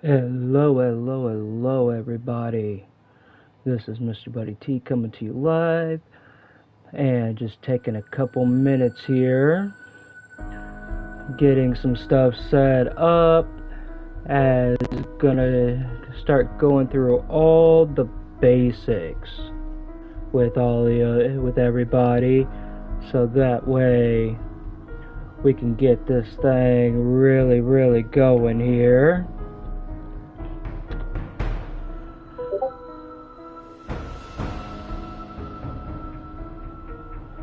Hello, hello, hello, everybody. This is Mr. Buddy T coming to you live, and just taking a couple minutes here, getting some stuff set up, as gonna start going through all the basics with with everybody, so that way we can get this thing really going here.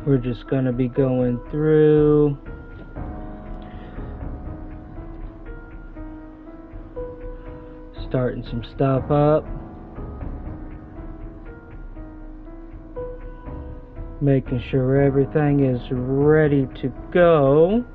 We're just going to be going through starting some stuff up, making sure everything is ready to go.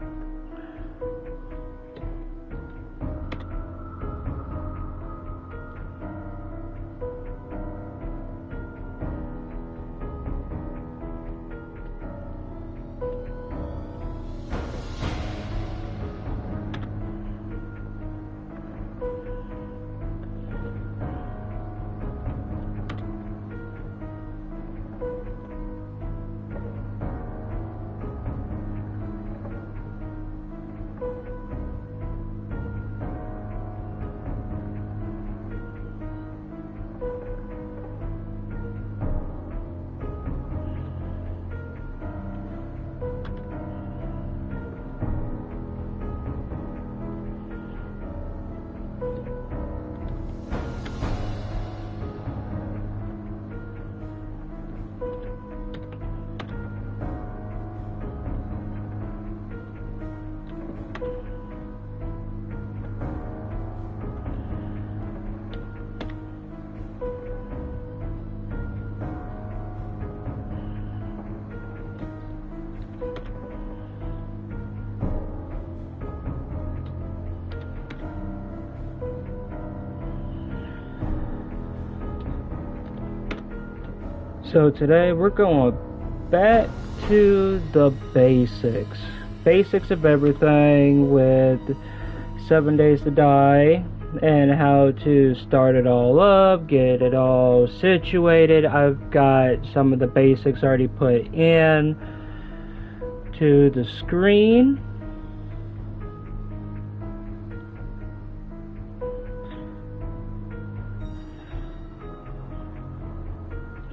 So today we're going back to the basics. Basics of everything with 7 Days to Die and how to start it all up, get it all situated. I've got some of the basics already put in to the screen.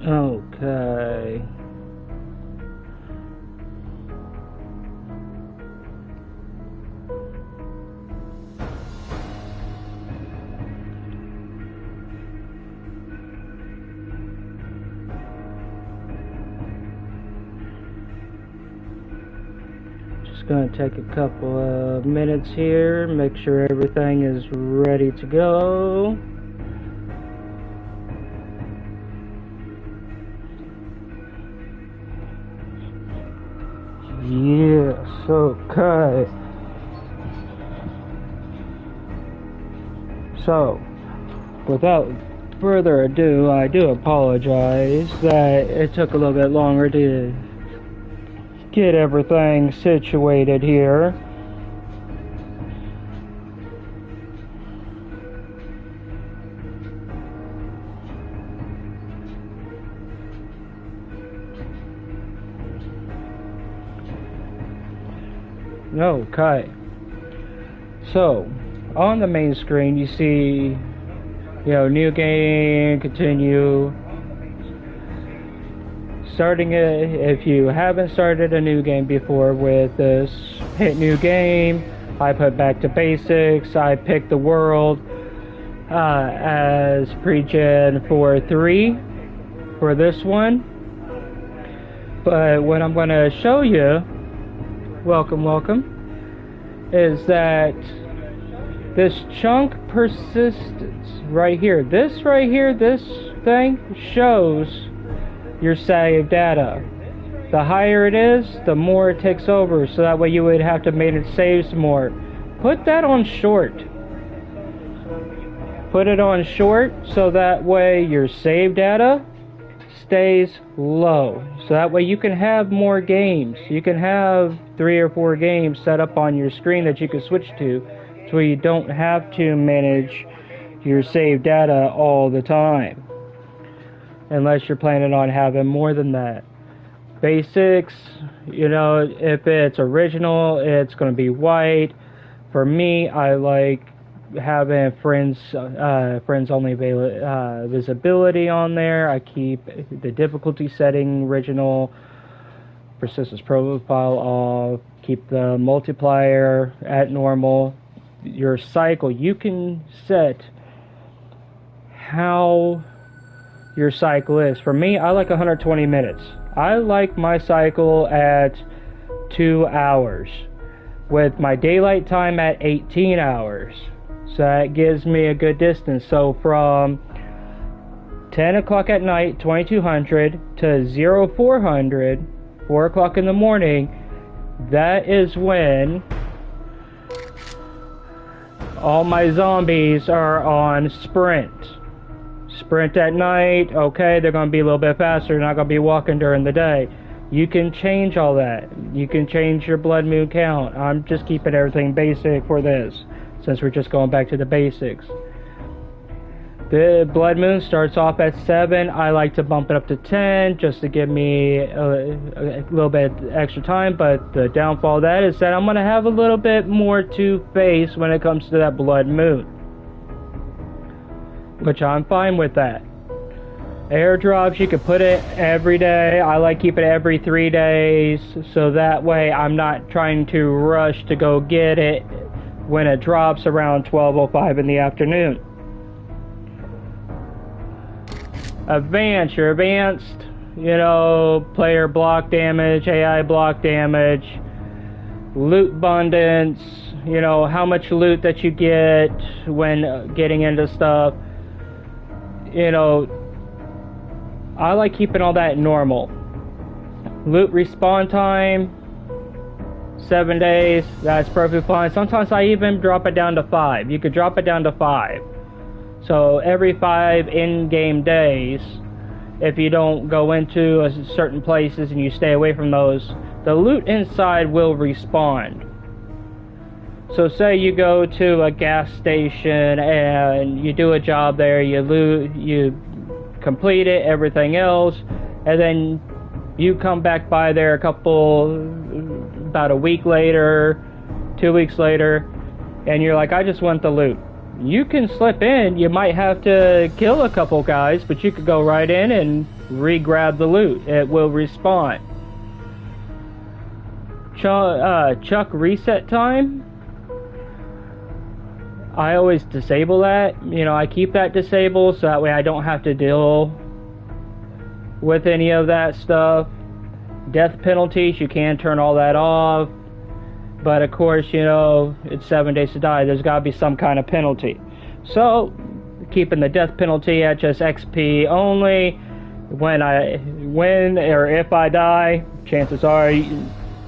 Okay. Just gonna take a couple of minutes here, make sure everything is ready to go. Yes, okay. So, without further ado, I do apologize that it took a little bit longer to get everything situated here. Okay. So, on the main screen, you see, new game, continue. Starting it, if you haven't started a new game before with this, hit new game. I put back to basics. I picked the world as pre-gen 4.3 for this one. But what I'm going to show you, welcome, is that this chunk persistence right here, this thing shows your saved data. The higher it is, the more it takes over, so that way you would have to make it saves more. Put that on short. Put it on short so that way your save data stays low. So that way you can have more games. You can have 3 or 4 games set up on your screen that you can switch to, so you don't have to manage your saved data all the time. Unless you're planning on having more than that. Basics, you know, if it's original, it's going to be white. For me, I like having friends only visibility on there. I keep the difficulty setting original, persistence profile off, keep the multiplier at normal. Your cycle, you can set how your cycle is. For me, I like 120 minutes. I like my cycle at 2 hours with my daylight time at 18 hours. So that gives me a good distance. So from 10 o'clock at night, 2200 to 0400, 4 o'clock in the morning, that is when all my zombies are on sprint. Sprint at night, okay, they're going to be a little bit faster, they're not going to be walking during the day. You can change all that. You can change your blood moon count. I'm just keeping everything basic for this, since we're just going back to the basics. The blood moon starts off at 7. I like to bump it up to 10 just to give me a little bit extra time, but the downfall of that is that I'm going to have a little bit more to face when it comes to that blood moon, which I'm fine with that. Airdrops, you can put it every day. I like keeping it every 3 days, so that way I'm not trying to rush to go get it when it drops around 12:05 in the afternoon. Your advanced, you know, player block damage, AI block damage, loot abundance, you know, how much loot that you get when getting into stuff. You know, I like keeping all that normal. Loot respawn time, 7 days, that's perfectly fine. Sometimes I even drop it down to 5. You could drop it down to 5. So every 5 in-game days, if you don't go into certain places and you stay away from those, the loot inside will respawn. So say you go to a gas station and you do a job there, you loot, you complete it, everything else, and then you come back by there about a week later, 2 weeks later, and you're like, I just want the loot. You can slip in, you might have to kill a couple guys, but you could go right in and re-grab the loot. It will respawn. Chuck reset time, I always disable that. You know, I keep that disabled so that way I don't have to deal with any of that stuff. Death penalties, you can turn all that off. But of course, you know, it's 7 days to die. There's got to be some kind of penalty. So, keeping the death penalty at just XP only. When or if I die, chances are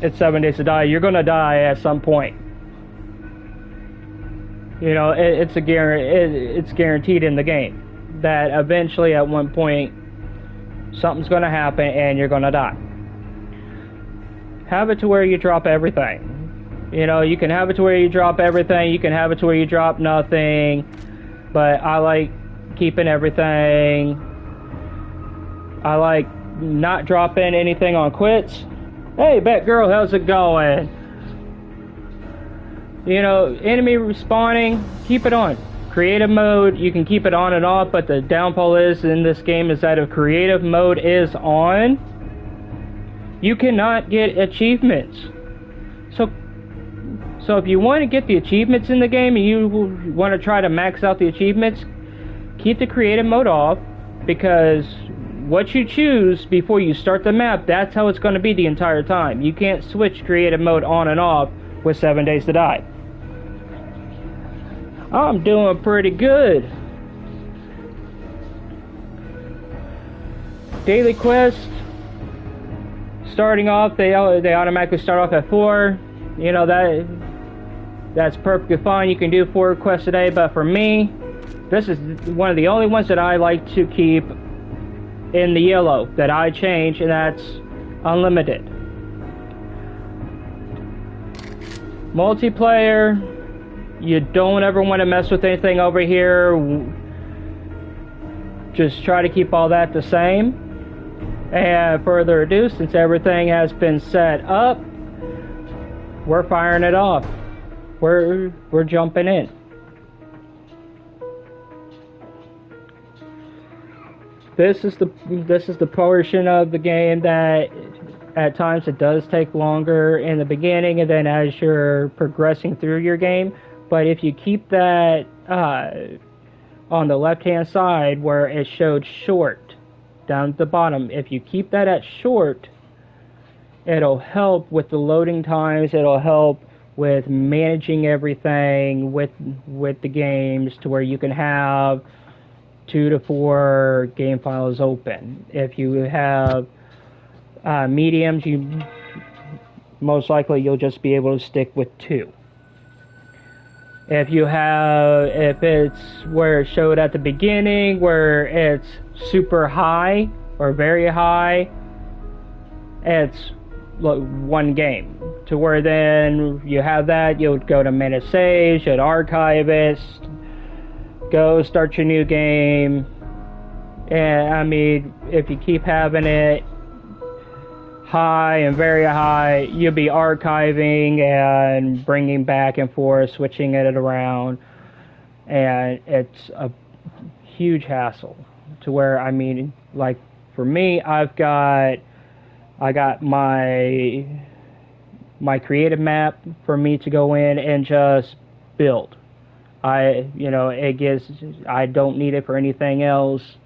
it's 7 days to die. You're going to die at some point. You know, it's guaranteed in the game that eventually at one point something's going to happen and you're going to die. Have it to where you drop everything. You know, you can have it to where you drop everything, you can have it to where you drop nothing, but I like keeping everything. I like not dropping anything on quits. Hey, Batgirl, how's it going? You know, enemy respawning, keep it on. Creative mode, you can keep it on and off, but the downfall is in this game is that if creative mode is on, you cannot get achievements. So if you want to get the achievements in the game and you want to try to max out the achievements, keep the creative mode off, because what you choose before you start the map, that's how it's going to be the entire time. You can't switch creative mode on and off with 7 days to die. I'm doing pretty good. Daily quest, starting off, they automatically start off at 4. You know, that's perfectly fine. You can do 4 quests a day, but for me, this is one of the only ones that I like to keep in the yellow that I change, and that's unlimited. Multiplayer, You don't ever want to mess with anything over here. Just try to keep all that the same. And further ado, since everything has been set up, we're firing it off. We're jumping in. This is the portion of the game that at times it does take longer in the beginning, and then as you're progressing through your game. But if you keep that on the left hand side where it showed short down at the bottom, if you keep that at short, it'll help with the loading times. It'll help with managing everything with the games to where you can have 2 to 4 game files open. If you have mediums, you most likely you'll just be able to stick with 2. If it's where it showed at the beginning, where it's super high or very high, it's 1 game. To where then you have that, you'll go to Manage Saves, you'd archive it, go start your new game. And I mean, if you keep having it high and very high, you'll be archiving and bringing back and forth, switching it around, and it's a huge hassle. To where, I mean, like for me, I got my creative map for me to go in and just build. I don't need it for anything else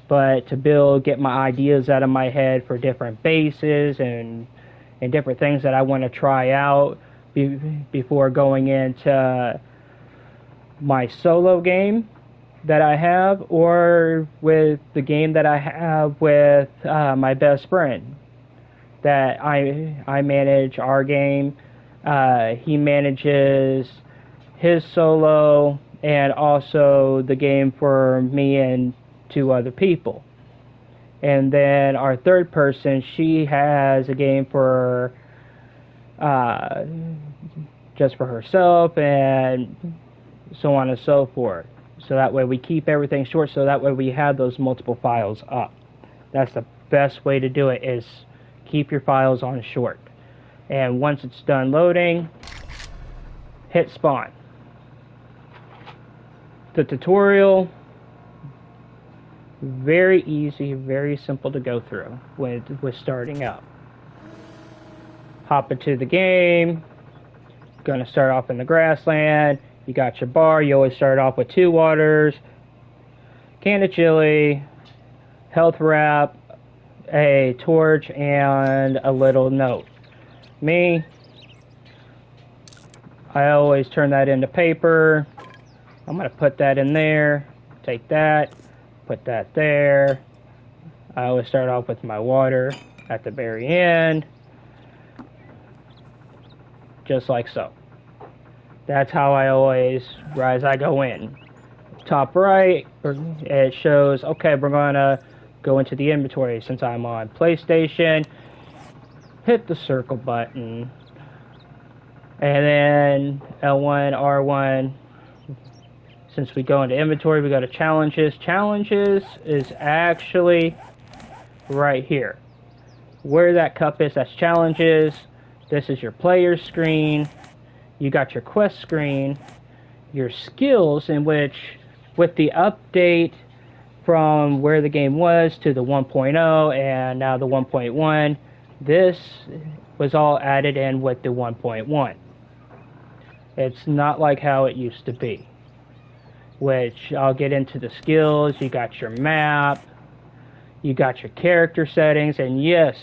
but to build, get my ideas out of my head for different bases and different things that I want to try out before going into my solo game that I have, or with the game that I have with my best friend that I manage our game. He manages his solo and also the game for me and 2 other people. And then our third person, she has a game for just for herself, and so on and so forth. So that way we keep everything short, so that way we have those multiple files up. That's the best way to do it, is keep your files on short. And once it's done loading, hit spawn. The tutorial, very easy, very simple to go through with starting up. Hop into the game. Gonna start off in the grassland. You got your bar. You always start off with 2 waters, can of chili, health wrap, a torch, and a little note. Me, I always turn that into paper. I'm gonna put that in there. Take that. Put that there. I always start off with my water at the very end. Just like so. That's how I always, as I go in. Top right, it shows, okay, we're gonna go into the inventory. Since I'm on PlayStation, hit the circle button. And then L1, R1. Since we go into inventory, we go to challenges. Challenges is actually right here. Where that cup is, that's challenges. This is your player screen. You got your quest screen. Your skills, in which, with the update from where the game was to the 1.0 and now the 1.1, this was all added in with the 1.1. It's not like how it used to be. Which I'll get into the skills. You got your map, you got your character settings, and yes,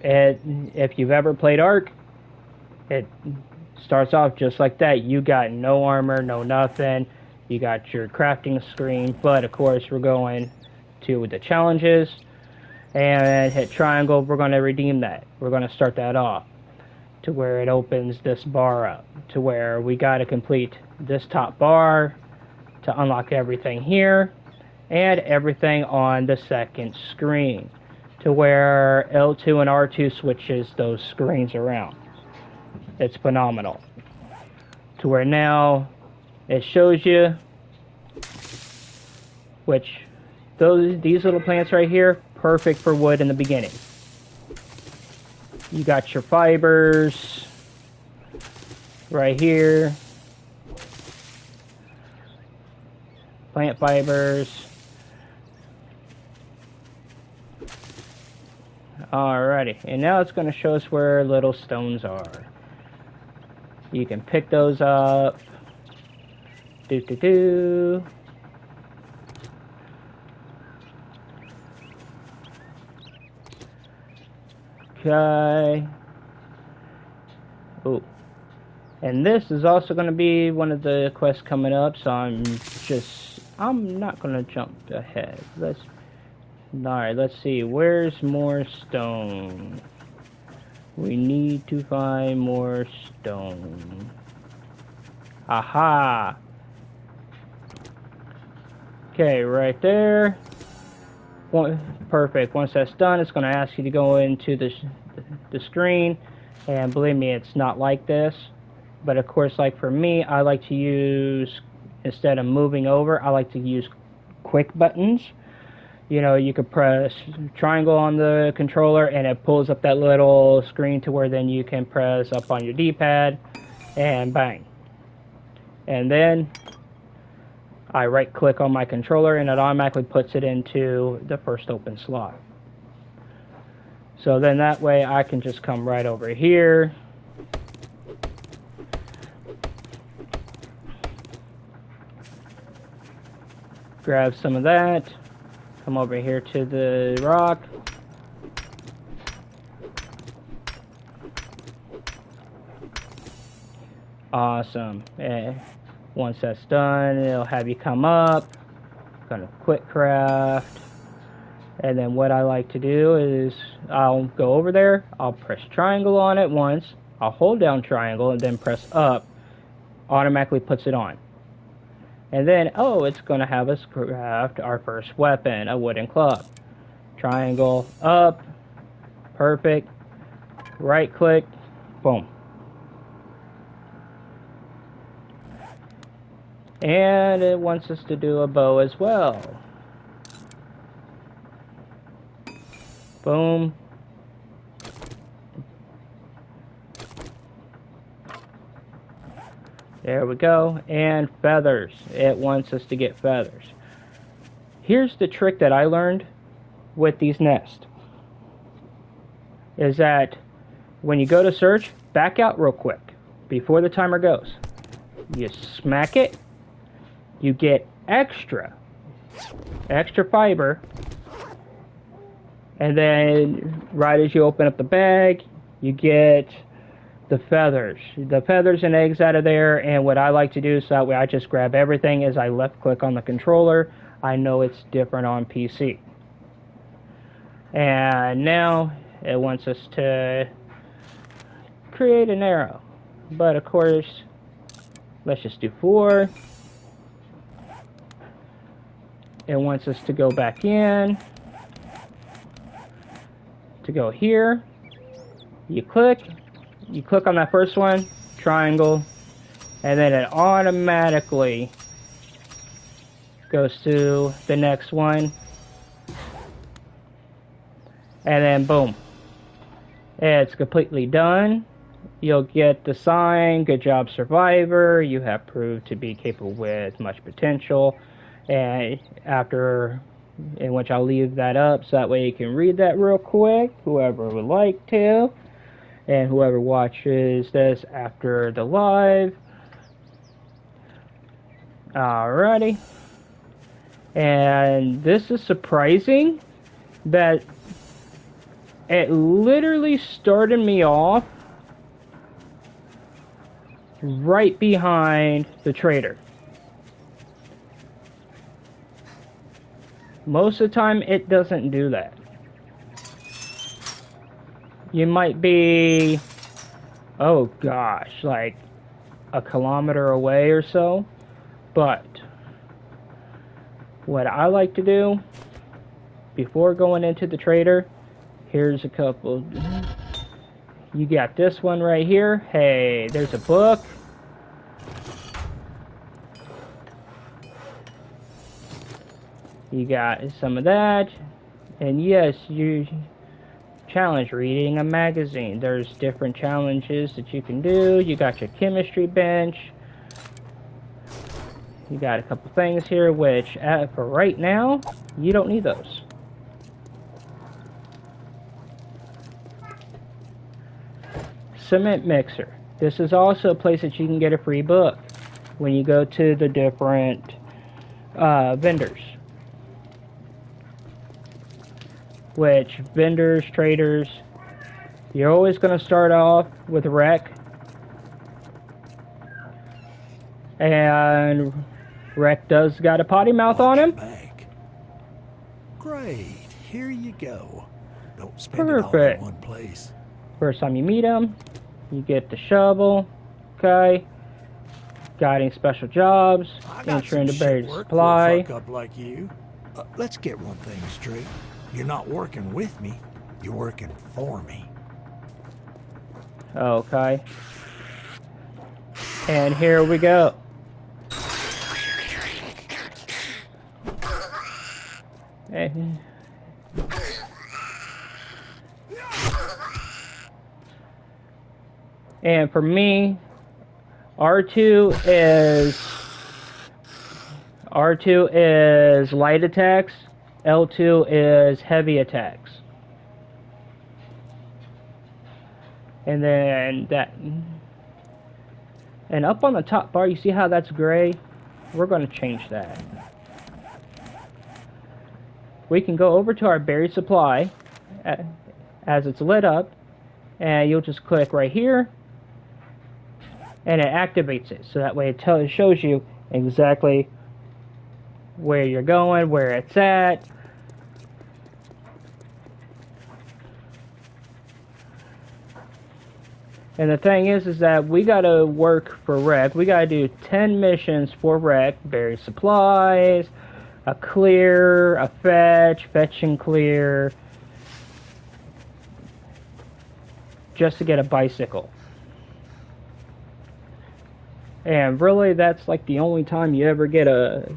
if you've ever played Ark, it starts off just like that. You got no armor, no nothing. You got your crafting screen, but of course we're going to the challenges, and hit triangle. We're going to redeem that. We're going to start that off to where it opens this bar up, to where we got to complete this top bar to unlock everything here and everything on the second screen, to where L2 and R2 switches those screens around. It's phenomenal. to where now it shows you which these little plants right here, perfect for wood in the beginning. You got your fibers right here, plant fibers. Alrighty, and now it's going to show us where little stones are. You can pick those up. Okay. Oh. And this is also going to be one of the quests coming up, so I'm not going to jump ahead. Alright, let's see. Where's more stone? We need to find more stone. Aha! Okay, right there. Perfect. Once that's done, it's going to ask you to go into the screen. And believe me, it's not like this. But of course, like for me, I like to use, instead of moving over, I like to use quick buttons. You know, you could press triangle on the controller and it pulls up that little screen to where then you can press up on your D-pad and bang. And then I right click on my controller and it automatically puts it into the first open slot. So then that way I can just come right over here. Grab some of that. Come over here to the rock. Awesome. And once that's done, it'll have you come up. Gonna quick craft. And then what I like to do is I'll go over there. I'll press triangle on it once. I'll hold down triangle and then press up. Automatically puts it on. And then, oh, it's going to have us craft our first weapon, a wooden club. Triangle, up, perfect, right click, boom. And it wants us to do a bow as well. Boom. There we go. And feathers. It wants us to get feathers. Here's the trick that I learned with these nests. Is that when you go to search, back out real quick before the timer goes. You smack it. You get extra fiber. And then right as you open up the bag, you get the feathers and eggs out of there. And what I like to do, so that way I just grab everything as I left click on the controller. I know it's different on PC. And now it wants us to create an arrow, but of course let's just do 4. It wants us to go back in, to go here. You click on that first one, triangle, and then it automatically goes to the next one. And then boom, it's completely done. You'll get the sign, good job survivor, you have proved to be capable with much potential. And in which I'll leave that up so that way you can read that real quick, whoever would like to. And whoever watches this after the live. Alrighty. And this is surprising that it literally started me off right behind the trader. Most of the time it doesn't do that. You might be, oh gosh, like a kilometer away or so. But what I like to do before going into the trader, here's a couple. You got this one right here. Hey, there's a book. You got some of that. And yes, you challenge reading a magazine. There's different challenges that you can do. You got your chemistry bench. You got a couple things here, which for right now, you don't need those. Cement mixer. This is also a place that you can get a free book when you go to the different vendors. Which vendors, traders, you're always going to start off with Rec. And Rec does got a potty mouth on him. Back. Great, here you go. Don't spend it all Perfect. in one place. First time you meet him, you get the shovel. Okay. Guiding special jobs. Entering the buried supply. Fuck up like you. Let's get one thing straight. You're not working with me. You're working for me. Okay. And here we go. And for me, R2 is light attacks, L2 is heavy attacks. And then and up on the top bar, you see how that's gray? We're going to change that. We can go over to our buried supply as it's lit up, and you'll just click right here, and it activates it. So that way it shows you exactly where you're going, where it's at. And the thing is that we gotta work for Rec. We gotta do 10 missions for Rec. Buried supplies, a clear, a fetch and clear, just to get a bicycle. And really, that's like the only time you ever get a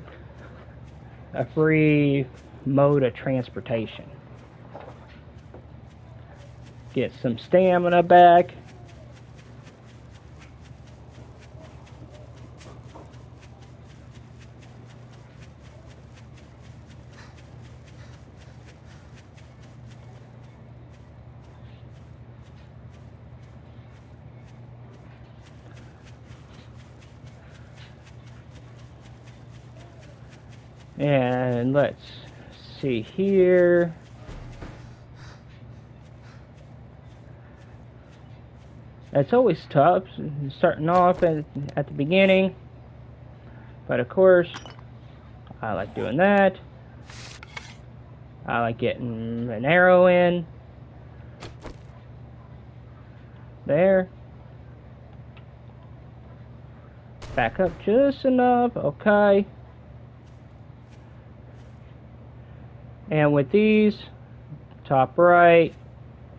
free mode of transportation. Get some stamina back. And let's see here. It's always tough starting off at the beginning, but of course I like doing that. I like getting an arrow in there. Back up just enough. Okay. And with these, top right,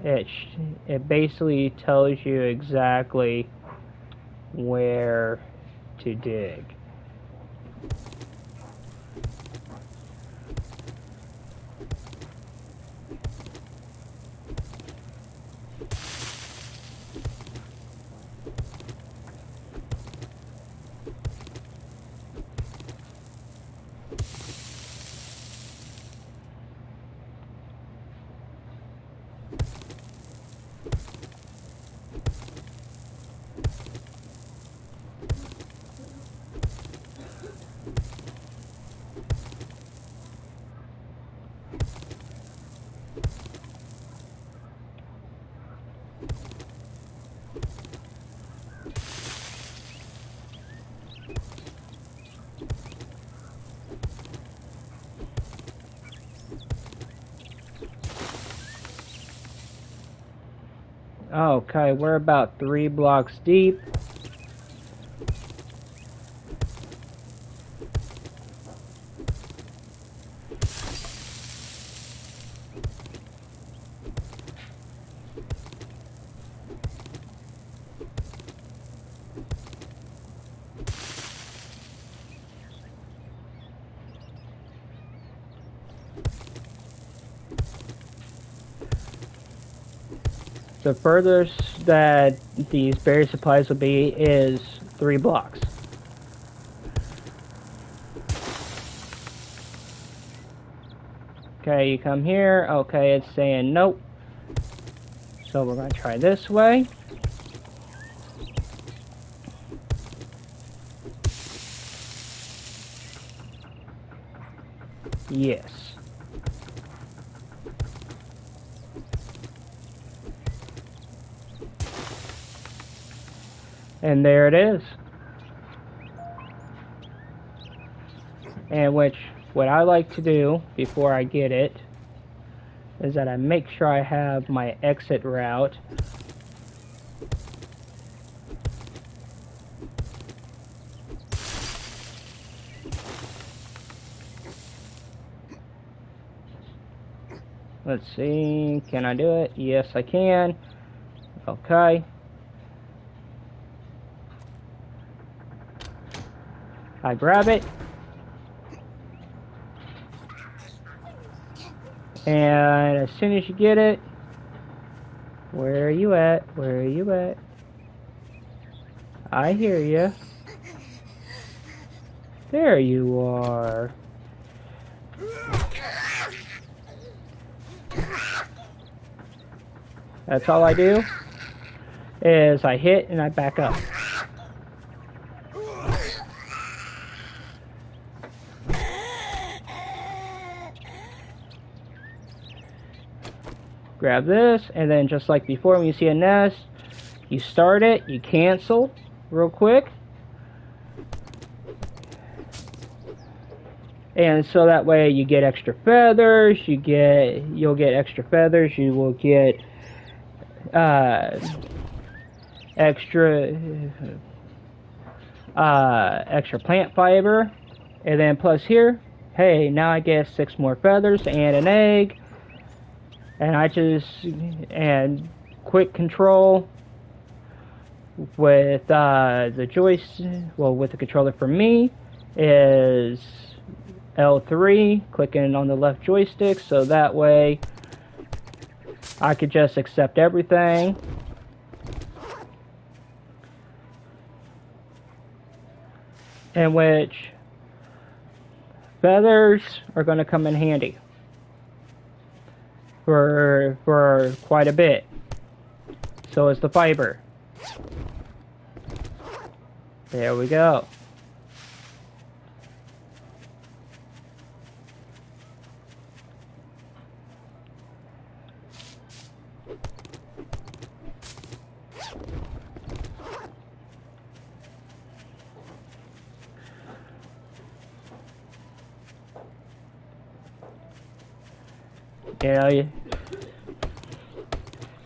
it basically tells you exactly where to dig. Okay, we're about 3 blocks deep. The furthest that these buried supplies will be is 3 blocks. Okay, you come here. Okay, it's saying nope. So we're going to try this way. Yes. And there it is. And what I like to do before I get it is that I make sure I have my exit route. Let's see, can I do it? Yes, I can. Okay. I grab it. And as soon as you get it, where are you at? Where are you at? I hear you. There you are. That's all I do, is I hit and I back up. Grab this, and then just like before, when you see a nest, you start it, you cancel real quick. And so that way you get extra feathers, you'll get extra feathers, you will get extra plant fiber, and then plus here, hey, now I get 6 more feathers and an egg, and quick control with the joystick. Well, with the controller for me is L3, clicking on the left joystick, so that way I could just accept everything. In which feathers are going to come in handy for quite a bit. So is the fiber. There we go. You know,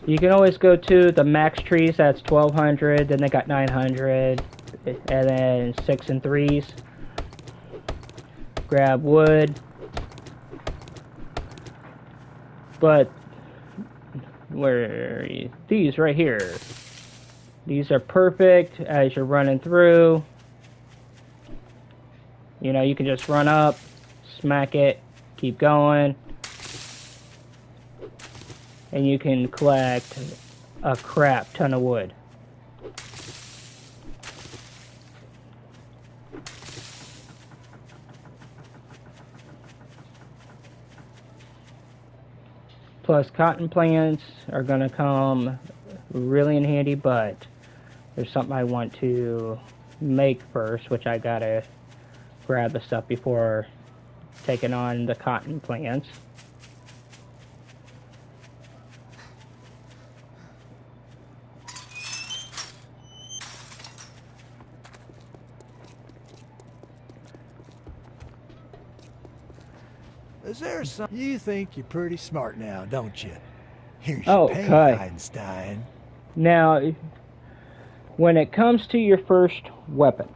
you can always go to the max trees, that's 1200, then they got 900, and then 6 and 3s. Grab wood. But, where are you? These right here. These are perfect as you're running through. You know, you can just run up, smack it, keep going. And you can collect a crap ton of wood. Plus, cotton plants are going to come really in handy, but there's something I want to make first, which I gotta grab the stuff before taking on the cotton plants. Is there some... You think you're pretty smart now, don't you? Here's Oh, your pay, okay. Einstein. Now, when it comes to your first weapon,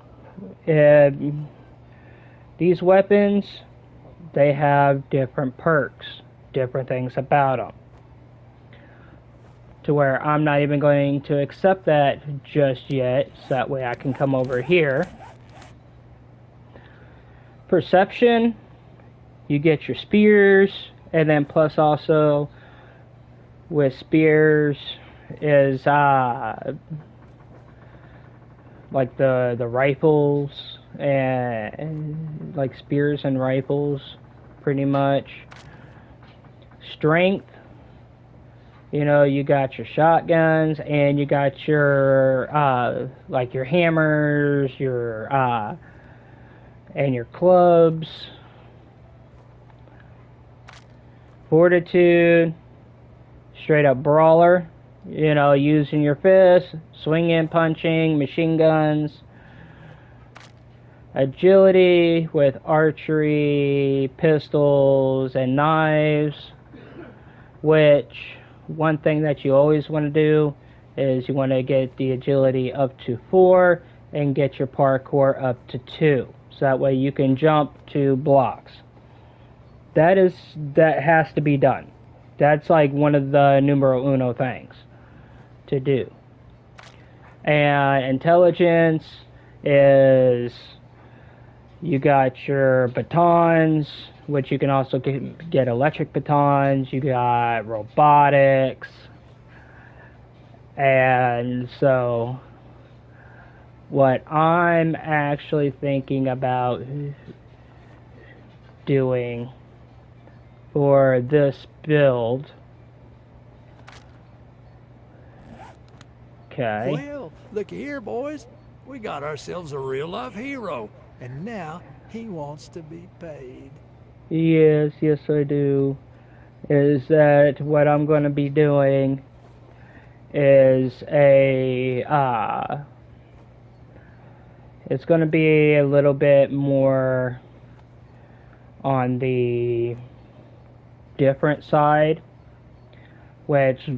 these weapons, they have different perks, different things about them. To where I'm not even going to accept that just yet, so that way I can come over here. Perception, you get your spears, and then plus also with spears, is like the rifles and like spears and rifles, pretty much. Strength, you know, you got your shotguns and you got your like your hammers, your and your clubs. Fortitude, straight up brawler, you know, using your fists, swinging, punching, machine guns. Agility with archery, pistols, and knives, which one thing that you always want to do is you want to get the agility up to 4 and get your parkour up to 2. So that way you can jump to blocks. That has to be done. That's like one of the numero uno things to do. And intelligence is, you got your batons, which you can also get electric batons. You got robotics. And so what I'm actually thinking about doing for this build. Okay. Well, look here, boys. We got ourselves a real-life hero, and now he wants to be paid. Yes, I do. Is that what I'm going to be doing is it's going to be a little bit more on the different side, which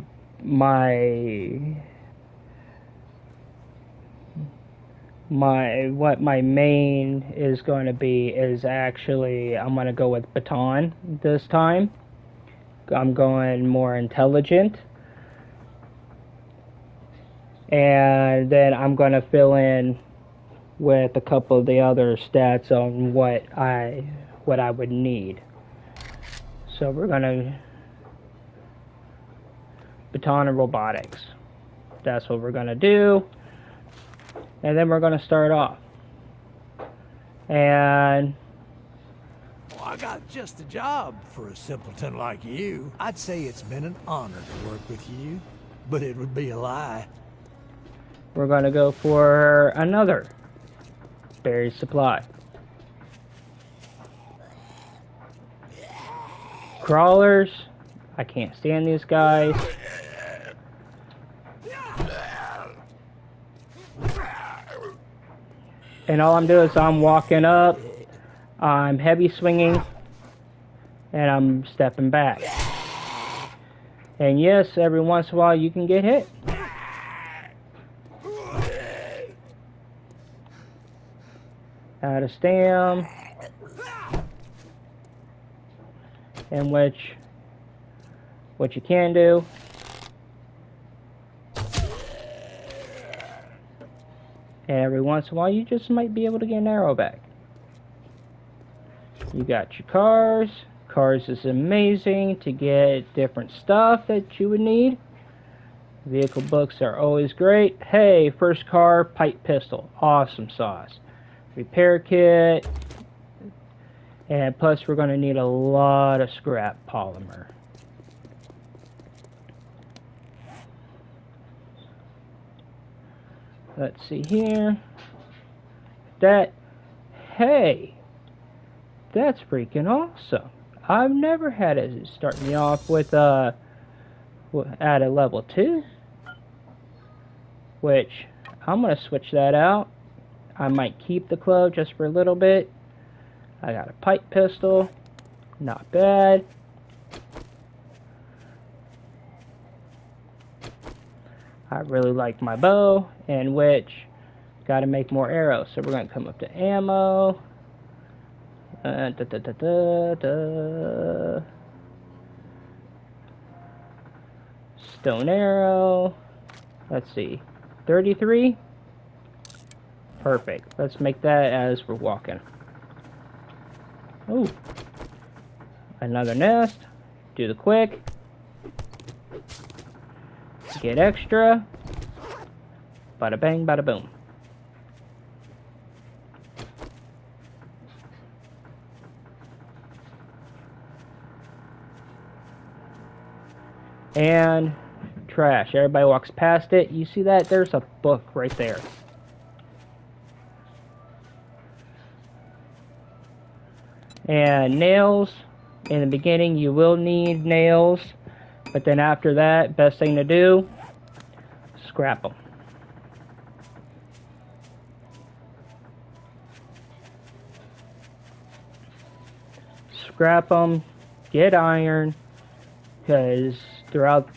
what my main is going to be is actually, I'm going to go with baton this time. I'm going more intelligent, and then I'm going to fill in with a couple of the other stats on what I would need. So we're going to baton and robotics. That's what we're going to do. And then we're going to start off. And Well, I got just the job for a simpleton like you. I'd say it's been an honor to work with you, but it would be a lie. we're going to go for another berry supply. Crawlers. I can't stand these guys. And all I'm doing is I'm walking up, I'm heavy swinging, and I'm stepping back. And yes, every once in a while you can get hit. Out of stam. And what you can do and every once in a while you just might be able to get an arrow back. You got your cars. Cars is amazing to get different stuff that you would need. Vehicle books are always great. Hey, first car, pipe pistol, awesome sauce. Repair kit. And plus we're going to need a lot of scrap polymer. Let's see here. Hey, that's freaking awesome. I've never had it start me off with at a level 2. Which I'm going to switch that out. I might keep the club just for a little bit. I got a pipe pistol, not bad. I really like my bow, and which got to make more arrows. So we're going to come up to ammo. Stone arrow. Let's see, 33. Perfect. Let's make that as we're walking. Ooh, another nest. Do the quick. Get extra. Bada bang, bada boom. And trash. Everybody walks past it. You see that? There's a book right there. And nails. In the beginning, you will need nails. But then after that, best thing to do, scrap them. Scrap them. Get iron. Because throughout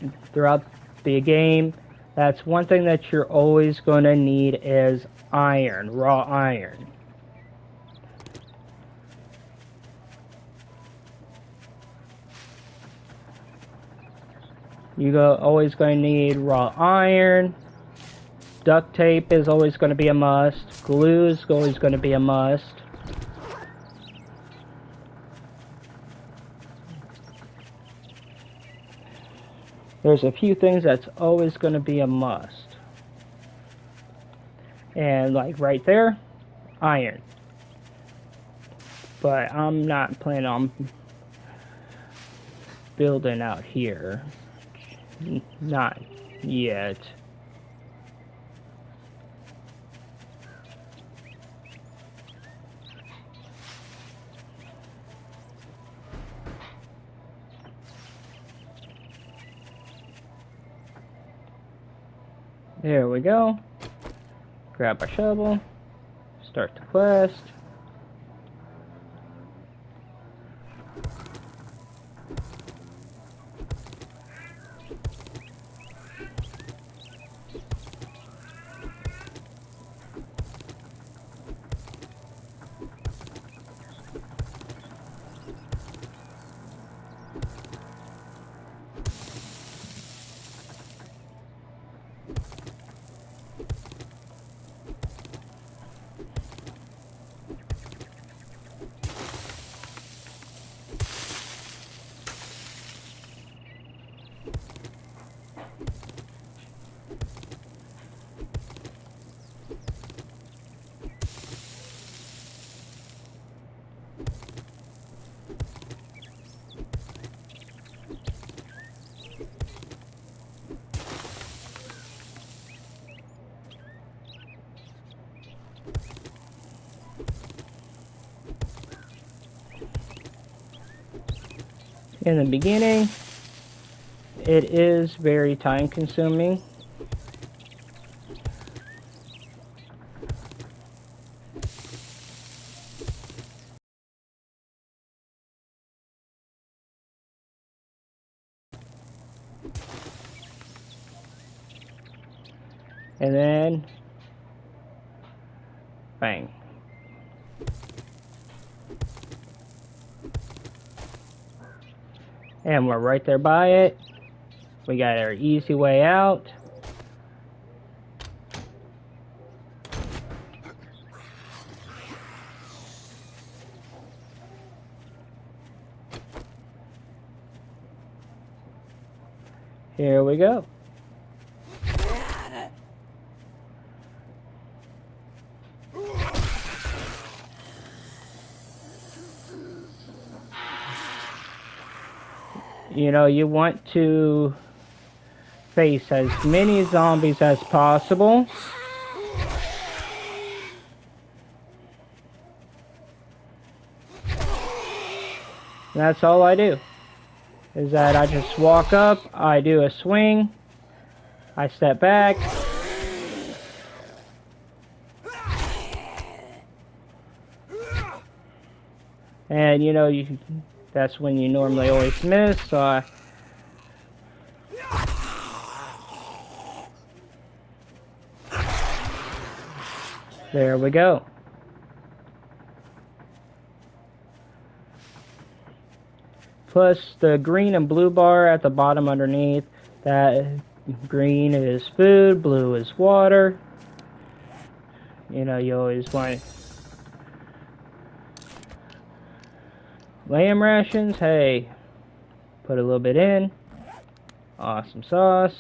the game, that's one thing that you're always going to need is iron, raw iron. You're always going to need raw iron. Duct tape is always going to be a must. Glue is always going to be a must. There's a few things that's always going to be a must. And like right there, iron. But I'm not planning on building out here. Not yet. There we go. Grab a shovel. Start the quest. In the beginning, it is very time consuming. And then, bang. And we're right there by it. We got our easy way out. Here we go. You know, you want to face as many zombies as possible. And that's all I do. Is that I just walk up, I do a swing, I step back. And you know, that's when you normally always miss, so there we go. Plus the green and blue bar at the bottom underneath, that green is food, blue is water. You know, you always want lamb rations. Hey, put a little bit in. Awesome sauce.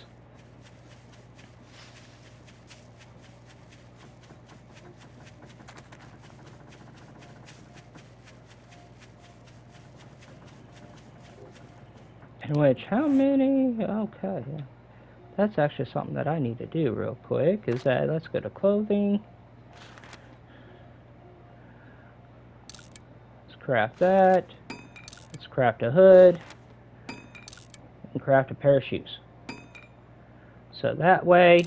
In which, how many? Okay, yeah. That's actually something that I need to do real quick. Is that, let's go to clothing. Let's craft that. Let's craft a hood. And craft a pair of shoes. So that way,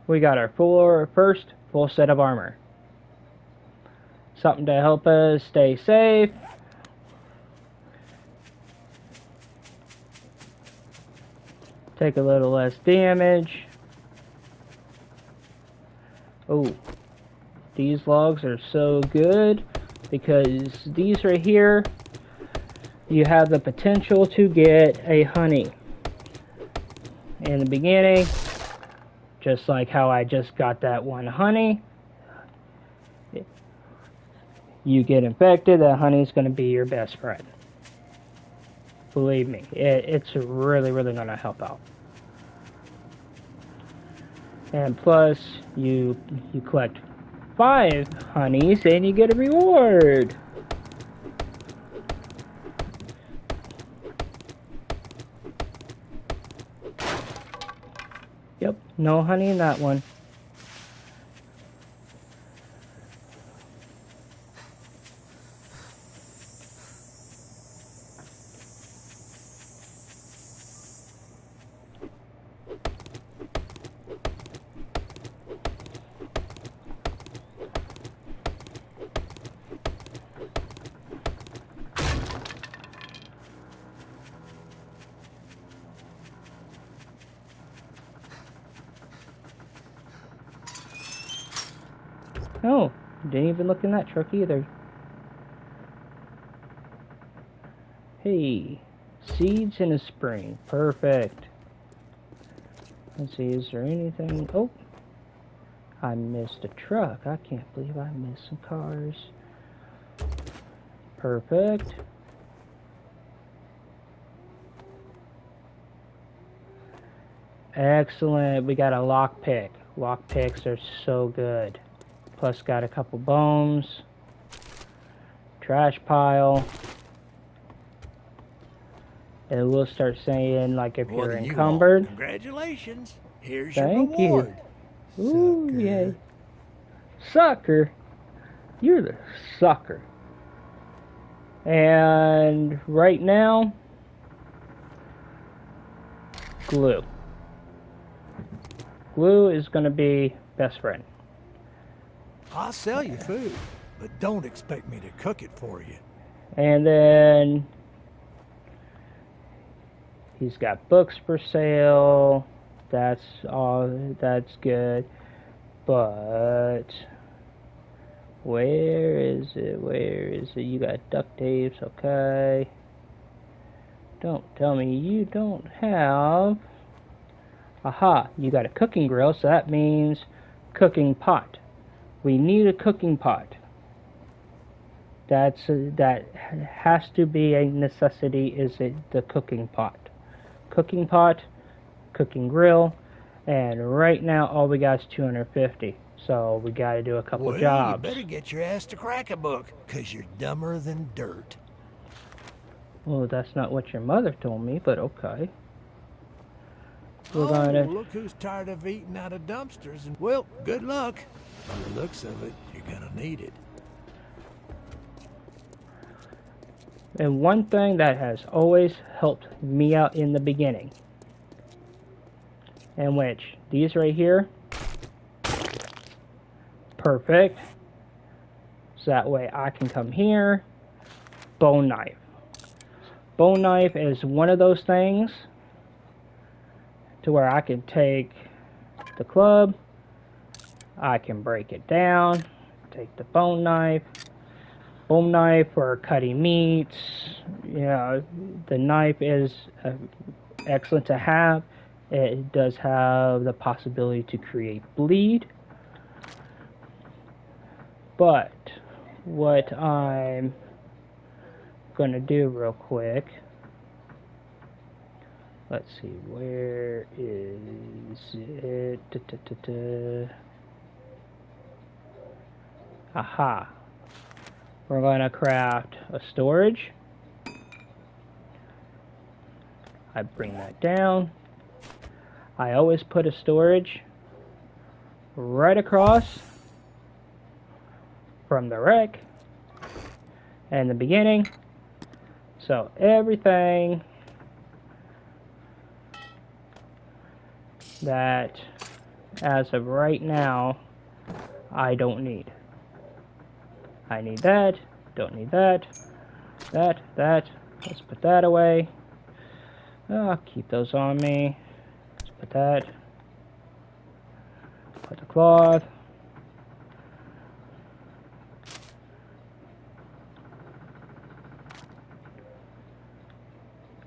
we got our first full set of armor. Something to help us stay safe. Take a little less damage. Oh, these logs are so good because these right here, you have the potential to get a honey in the beginning, just like how I just got that one honey. You get infected, that honey is going to be your best friend. Believe me, it's really, really going to help out. And plus, you collect 5 honeys and you get a reward. Yep, no honey in that one. Oh, didn't even look in that truck either. Hey, seeds in the spring. Perfect. Let's see, is there anything? Oh, I missed a truck. I can't believe I missed some cars. Perfect. Excellent. We got a lockpick. Lockpicks are so good. Plus got a couple bones. Trash pile. And we'll start saying, like, if you're encumbered. Congratulations. Here's Thank your reward. You. Ooh, Sucker. yay. Sucker. You're the sucker. And right now, glue. Glue is going to be best friend. I'll sell you food, but don't expect me to cook it for you. And then he's got books for sale. That's all. That's good. But where is it? Where is it? You got duct tapes, okay. Don't tell me you don't have. Aha, you got a cooking grill, so that means cooking pot. We need a cooking pot. That has to be a necessity, is it the cooking pot. Cooking pot, cooking grill, and right now all we got is 250. So we got to do a couple jobs. You better get your ass to crack a book, because you're dumber than dirt. Well, that's not what your mother told me, but okay. We're look who's tired of eating out of dumpsters. And well, good luck. By the looks of it, you're gonna need it. And one thing that has always helped me out in the beginning, in which these right here, perfect. So that way I can come here, bone knife. Bone knife is one of those things to where I can take the club, I can break it down, take the bone knife for cutting meats. You know, the knife is excellent to have. It does have the possibility to create bleed. But what I'm gonna do real quick, let's see, where is it? Aha. we're going to craft a storage. I bring that down. I always put a storage right across from the wreck and the beginning. So everything that as of right now I don't need. I need that, don't need that, that. Let's put that away. I'll keep those on me. Let's put that. Put the cloth.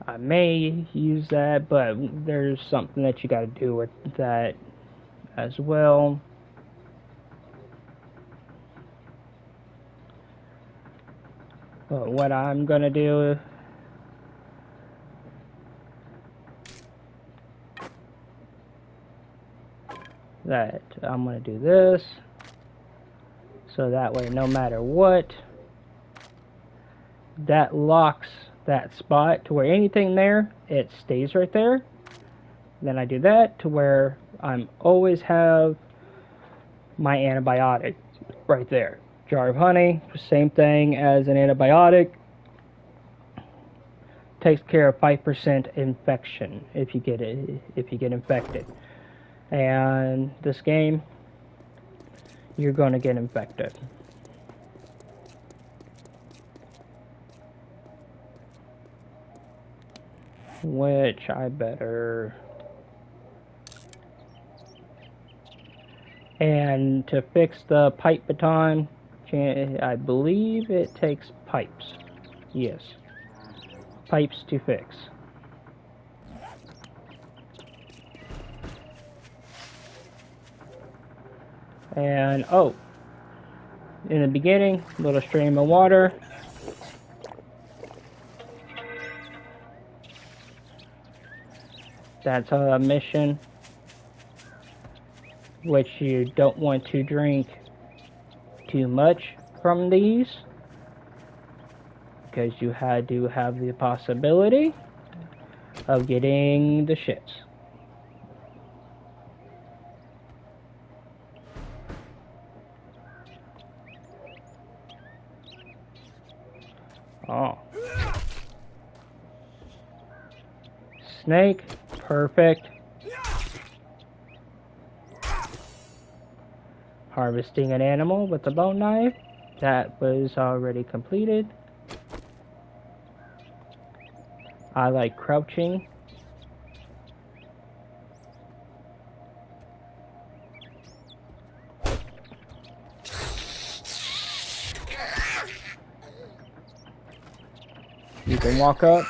I may use that, but there's something that you gotta do with that as well. But what I'm gonna do that I'm gonna do this so that way no matter what, that locks that spot to where anything there, it stays right there. Then I do that to where I'm always have my antibiotic right there. Jar of honey, same thing as an antibiotic. Takes care of 5% infection if you get infected. And this game, you're going to get infected. Which I better... And to fix the pipe baton, I believe it takes pipes. Yes. Pipes to fix. And, oh, in the beginning, little stream of water. That's a mission which you don't want to drink too much from these, because you had to have the possibility of getting the shits. Oh. Snake, perfect. Harvesting an animal with a bone knife, that was already completed. I like crouching. You can walk up.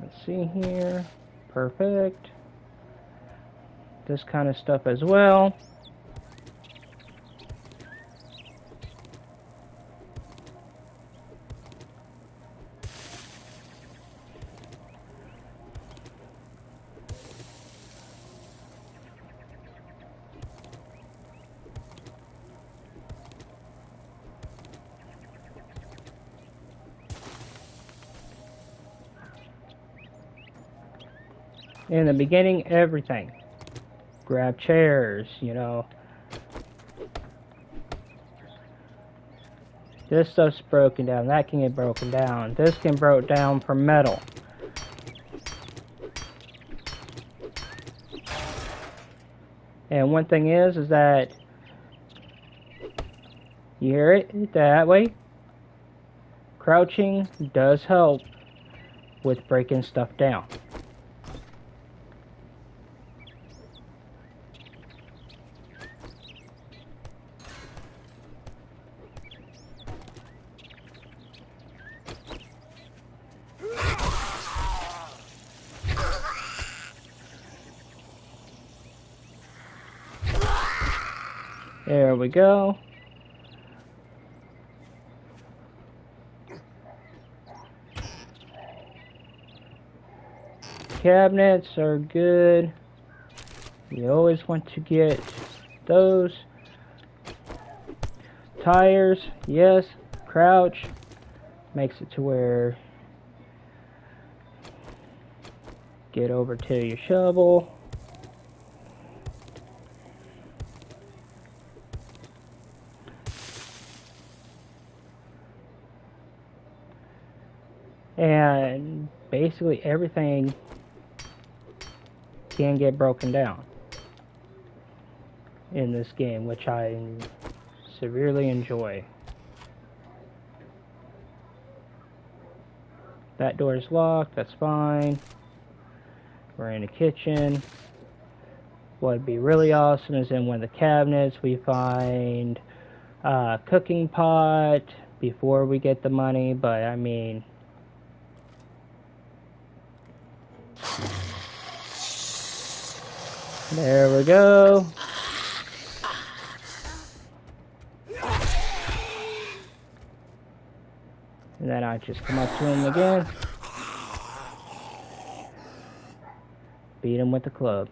Let's see here. Perfect. This kind of stuff as well. In the beginning, everything. Grab chairs, you know. This stuff's broken down. That can get broken down. This can broke down from metal. And one thing is that you hear it that way. Crouching does help with breaking stuff down. There we go. cabinets are good. You always want to get those. Tires, yes. Crouch makes it to where get over to your shovel. And basically everything can get broken down in this game, which I severely enjoy. That door is locked, that's fine. We're in the kitchen. What'd be really awesome is in one of the cabinets we find a cooking pot before we get the money, but I mean, there we go. And then I just come up to him again. Beat him with the club.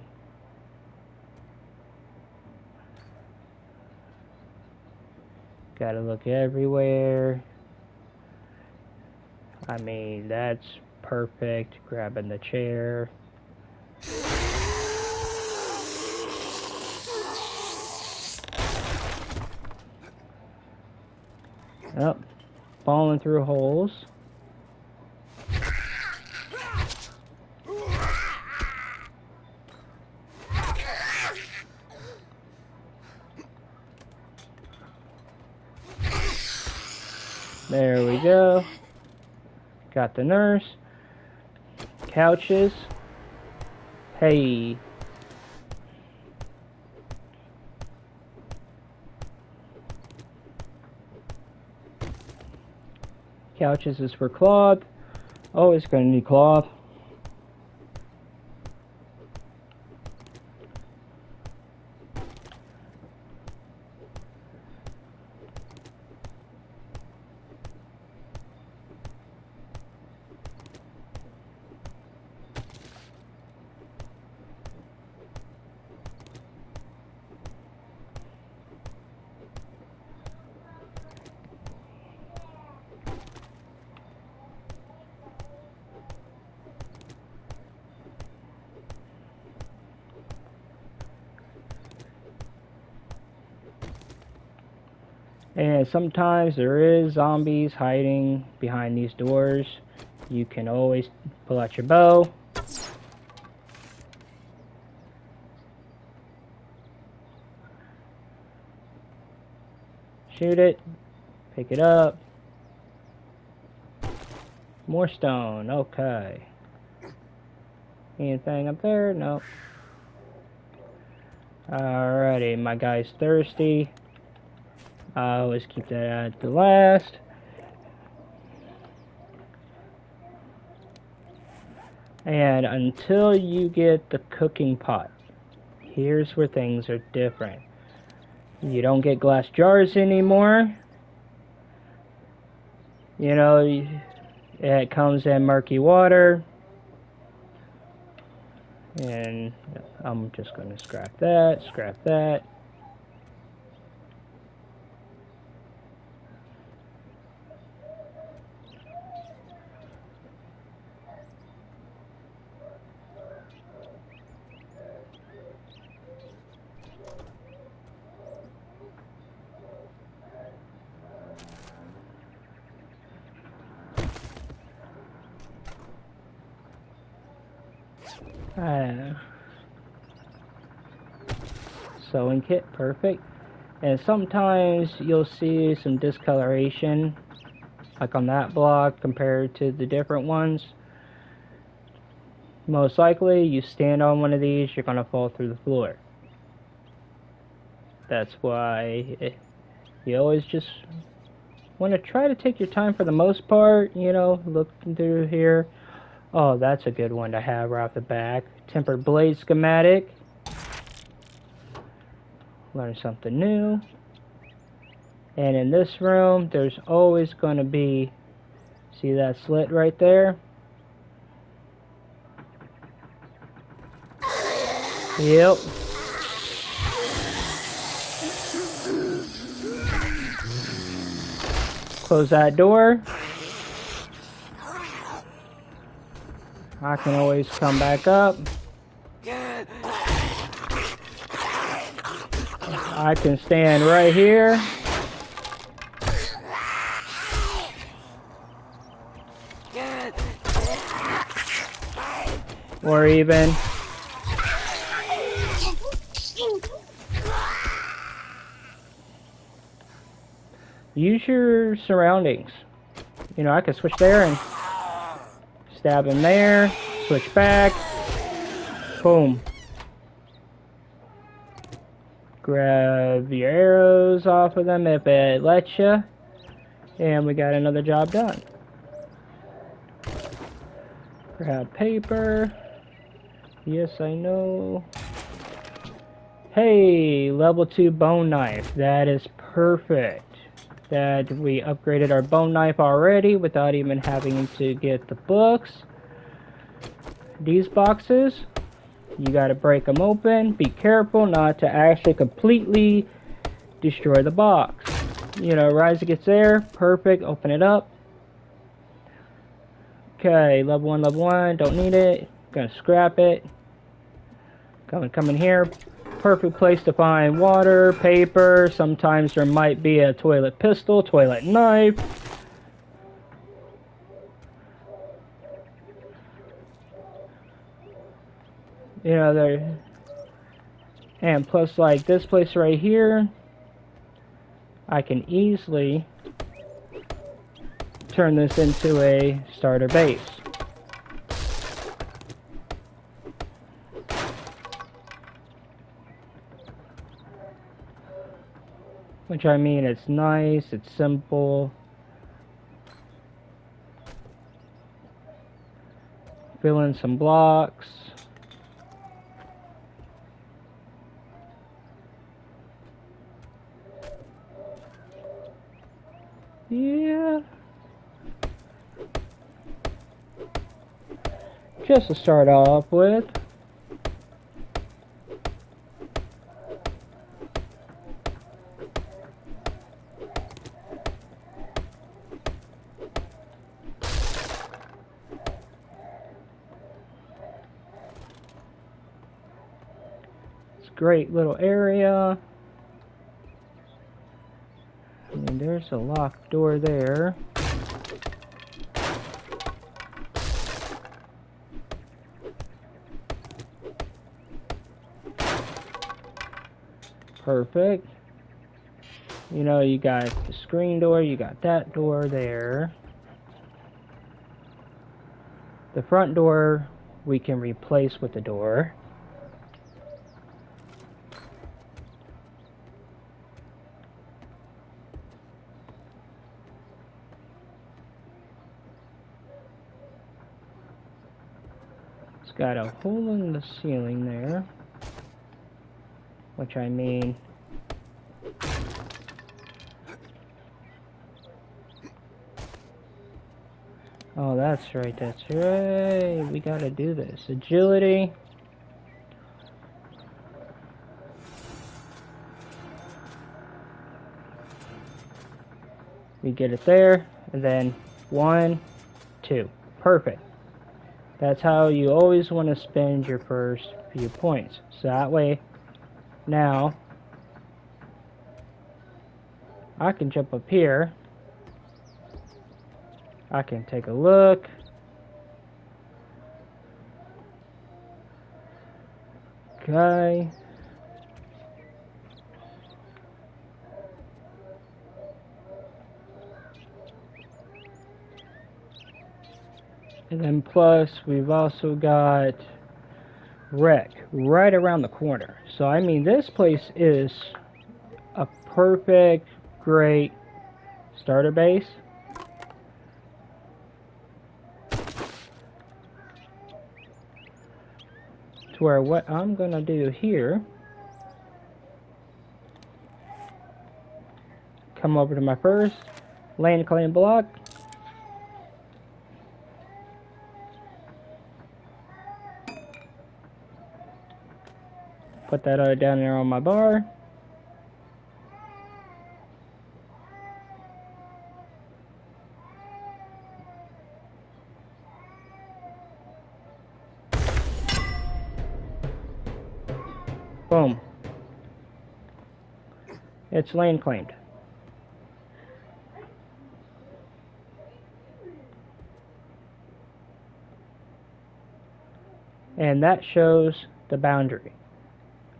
Gotta look everywhere. I mean, that's perfect. Grabbing the chair. Oh, falling through holes. There we go. Got the nurse. Couches. Hey. Couches is for cloth. Always gonna need cloth. And sometimes there is zombies hiding behind these doors. You can always pull out your bow. Shoot it. Pick it up. More stone. Okay. Anything up there? Nope. Alrighty, my guy's thirsty. I always keep that at the last. And until you get the cooking pot, here's where things are different. You don't get glass jars anymore. You know, it comes in murky water. And I'm just going to scrap that, scrap that. Sewing kit, perfect. And sometimes you'll see some discoloration, like on that block compared to the different ones. Most likely, you stand on one of these, you're gonna fall through the floor. That's why you always just want to try to take your time for the most part. You know, looking through here. Oh, that's a good one to have right off the back. Tempered blade schematic. Learn something new. And in this room, there's always going to be, see that slit right there? Yep. Close that door. I can always come back up. I can stand right here. Or even use your surroundings. You know, I could switch there and stab him there, switch back, boom. Grab your arrows off of them if it lets you, and we got another job done. Grab paper. Yes, I know. Hey, level 2 bone knife. That is perfect. That we upgraded our bone knife already without even having to get the books. These boxes, you gotta break them open. Be careful not to actually completely destroy the box. You know, right as it gets there, perfect, open it up. Okay, level 1, don't need it. Gonna scrap it. Come in here. Perfect place to find water, paper. Sometimes there might be a toilet pistol, toilet knife. You know, there. And plus, like this place right here, I can easily turn this into a starter base. Which I mean, it's nice, it's simple. Fill in some blocks. Yeah. Just to start off with. It's a great little area. I mean, there's a locked door there. Perfect. You know, you got the screen door, you got that door there. The front door we can replace with the door. It's got a hole in the ceiling there. Which I mean, oh, that's right, we gotta do this. Agility. We get it there, and then 1, 2. Perfect. That's how you always want to spend your first few points. So that way, now, I can jump up here. I can take a look. Okay. And then plus, we've also got Rec right around the corner. So, I mean, this place is a perfect, great starter base. To where what I'm going to do here, come over to my first land claim block. put that down there on my bar. Boom. It's land claimed. And that shows the boundary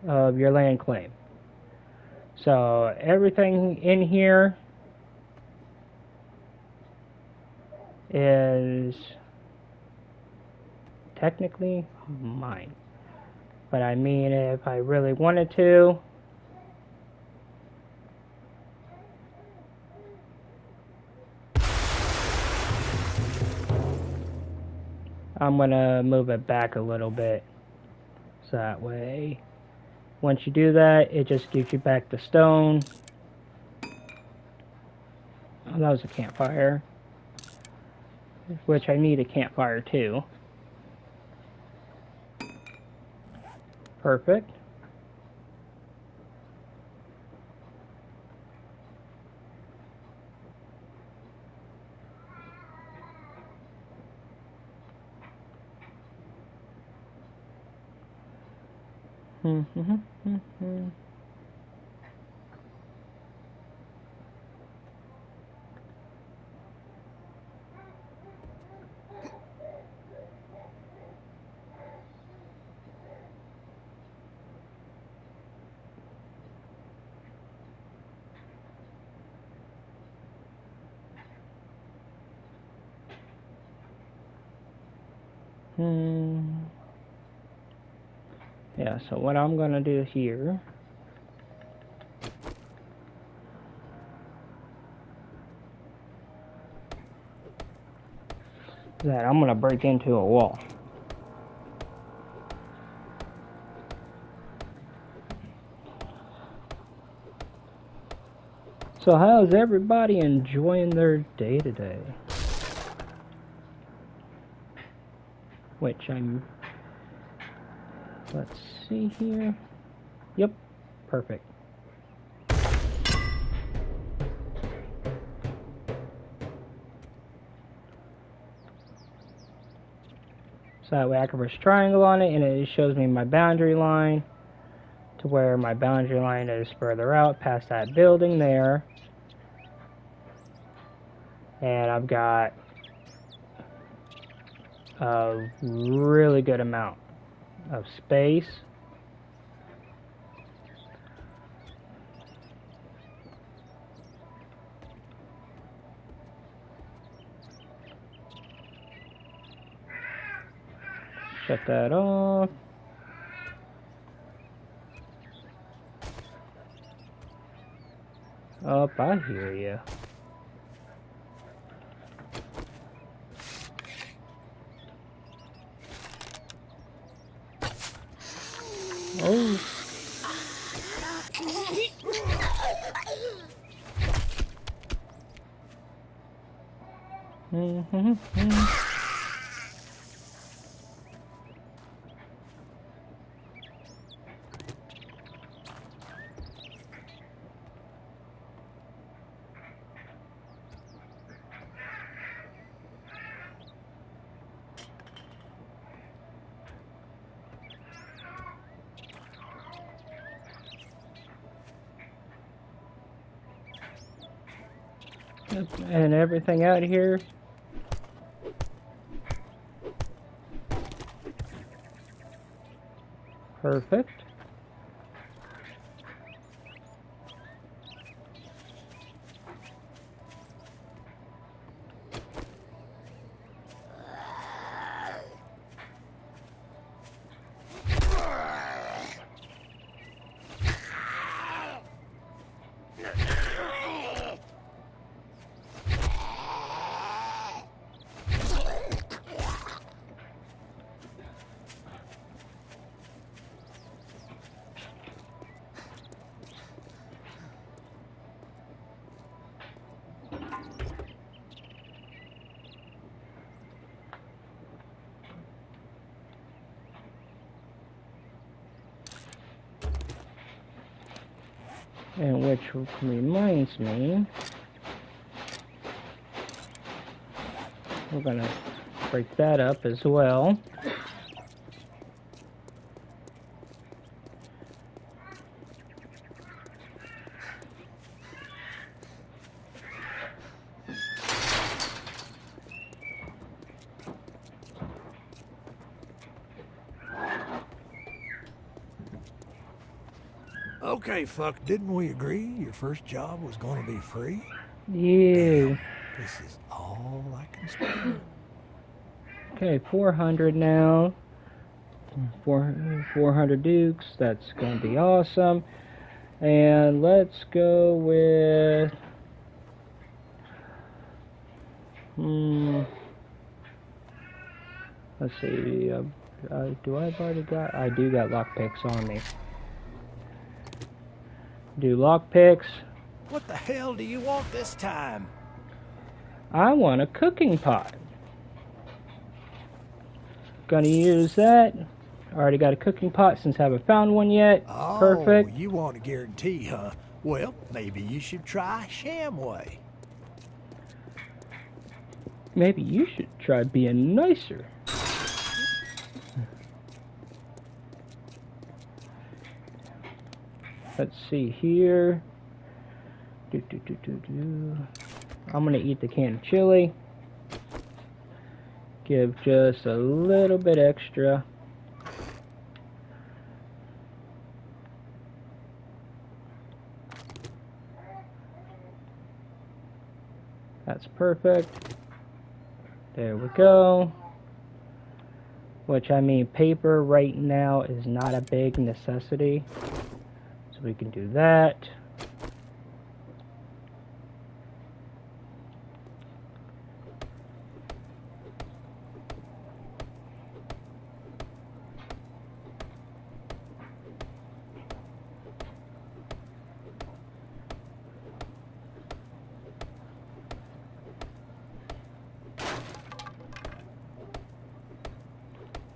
of your land claim. So everything in here is technically mine. But I mean, if I really wanted to, I'm gonna move it back a little bit. So that way, once you do that, it just gives you back the stone. Oh, that was a campfire. Which I need a campfire too. Perfect. Yeah, so what I'm gonna do here is that I'm gonna break into a wall. So how's everybody enjoying their day today? Which let's see here. Yep, perfect. So that way I can press triangle on it and it shows me my boundary line to where my boundary line is further out past that building there. And I've got a really good amount of space. Shut that off. Oh, I hear you. Oh. And everything out here. Perfect. And which reminds me, we're gonna break that up as well. Okay, fuck, didn't we agree your first job was gonna be free? Yeah. Damn, this is all I can spare. Okay, 400 now. 400 dukes. That's going to be awesome. And let's go with... let's see. Do I have already got... I do got lockpicks on me. Do lockpicks. What the hell do you want this time? I want a cooking pot. Gonna use that. Already got a cooking pot since I haven't found one yet. Oh, Perfect. You want a guarantee, huh? Well, maybe you should try Shamway. Maybe you should try being nicer. Let's see here. I'm gonna eat the can of chili. Give just a little bit extra. That's perfect. There we go. Which, I mean, paper right now is not a big necessity. So we can do that.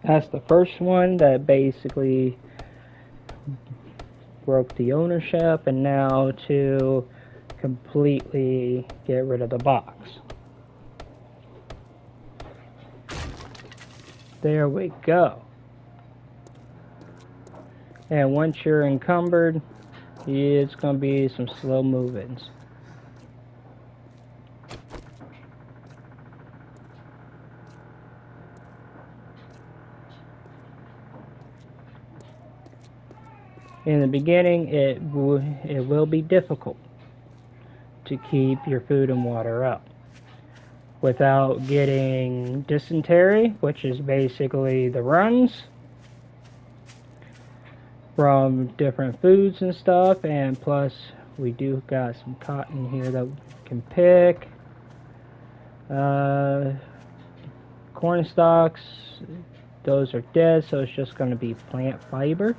That's the first one that basically broke the ownership, and now to completely get rid of the box. There we go. And once you're encumbered, it's going to be some slow movings. In the beginning, it will be difficult to keep your food and water up without getting dysentery, which is basically the runs from different foods and stuff. And plus, we do got some cotton here that we can pick. Corn stalks, those are dead, so it's just going to be plant fiber.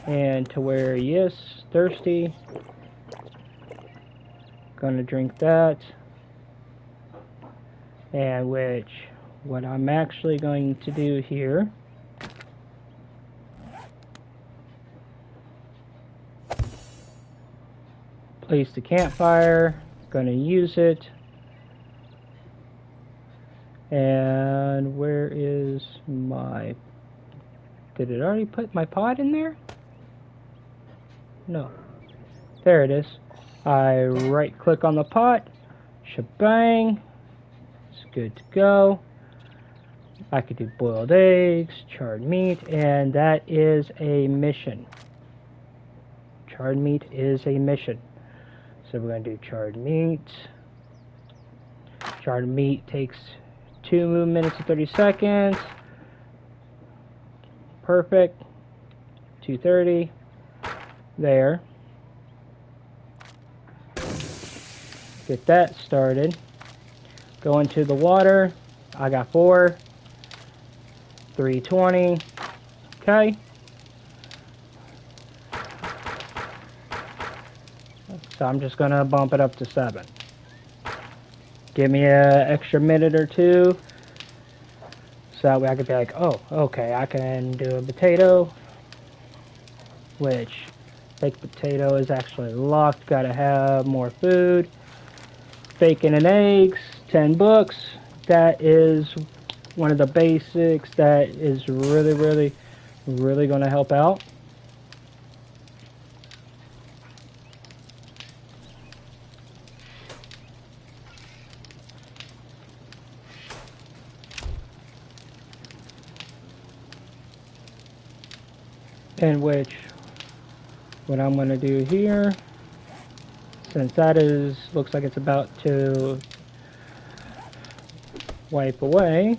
And to where he is thirsty, gonna drink that. And what I'm actually going to do here, place the campfire, gonna use it. And where is my, did it already put my pot in there? No. There it is. I right click on the pot. Shebang. It's good to go. I could do boiled eggs, charred meat, and that is a mission. Charred meat is a mission. So we're going to do charred meat. Charred meat takes 2 minutes and 30 seconds. Perfect. 2:30. There. Get that started. Go into the water. I got 4. 320. Okay. so I'm just gonna bump it up to 7. Give me an extra minute or two, so that way I could be like, oh, okay, I can do a potato, which baked potato is actually locked. Gotta have more food. Bacon and eggs, 10 books. That is one of the basics that is really going to help out. In which, what I'm going to do here, since that looks like it's about to wipe away,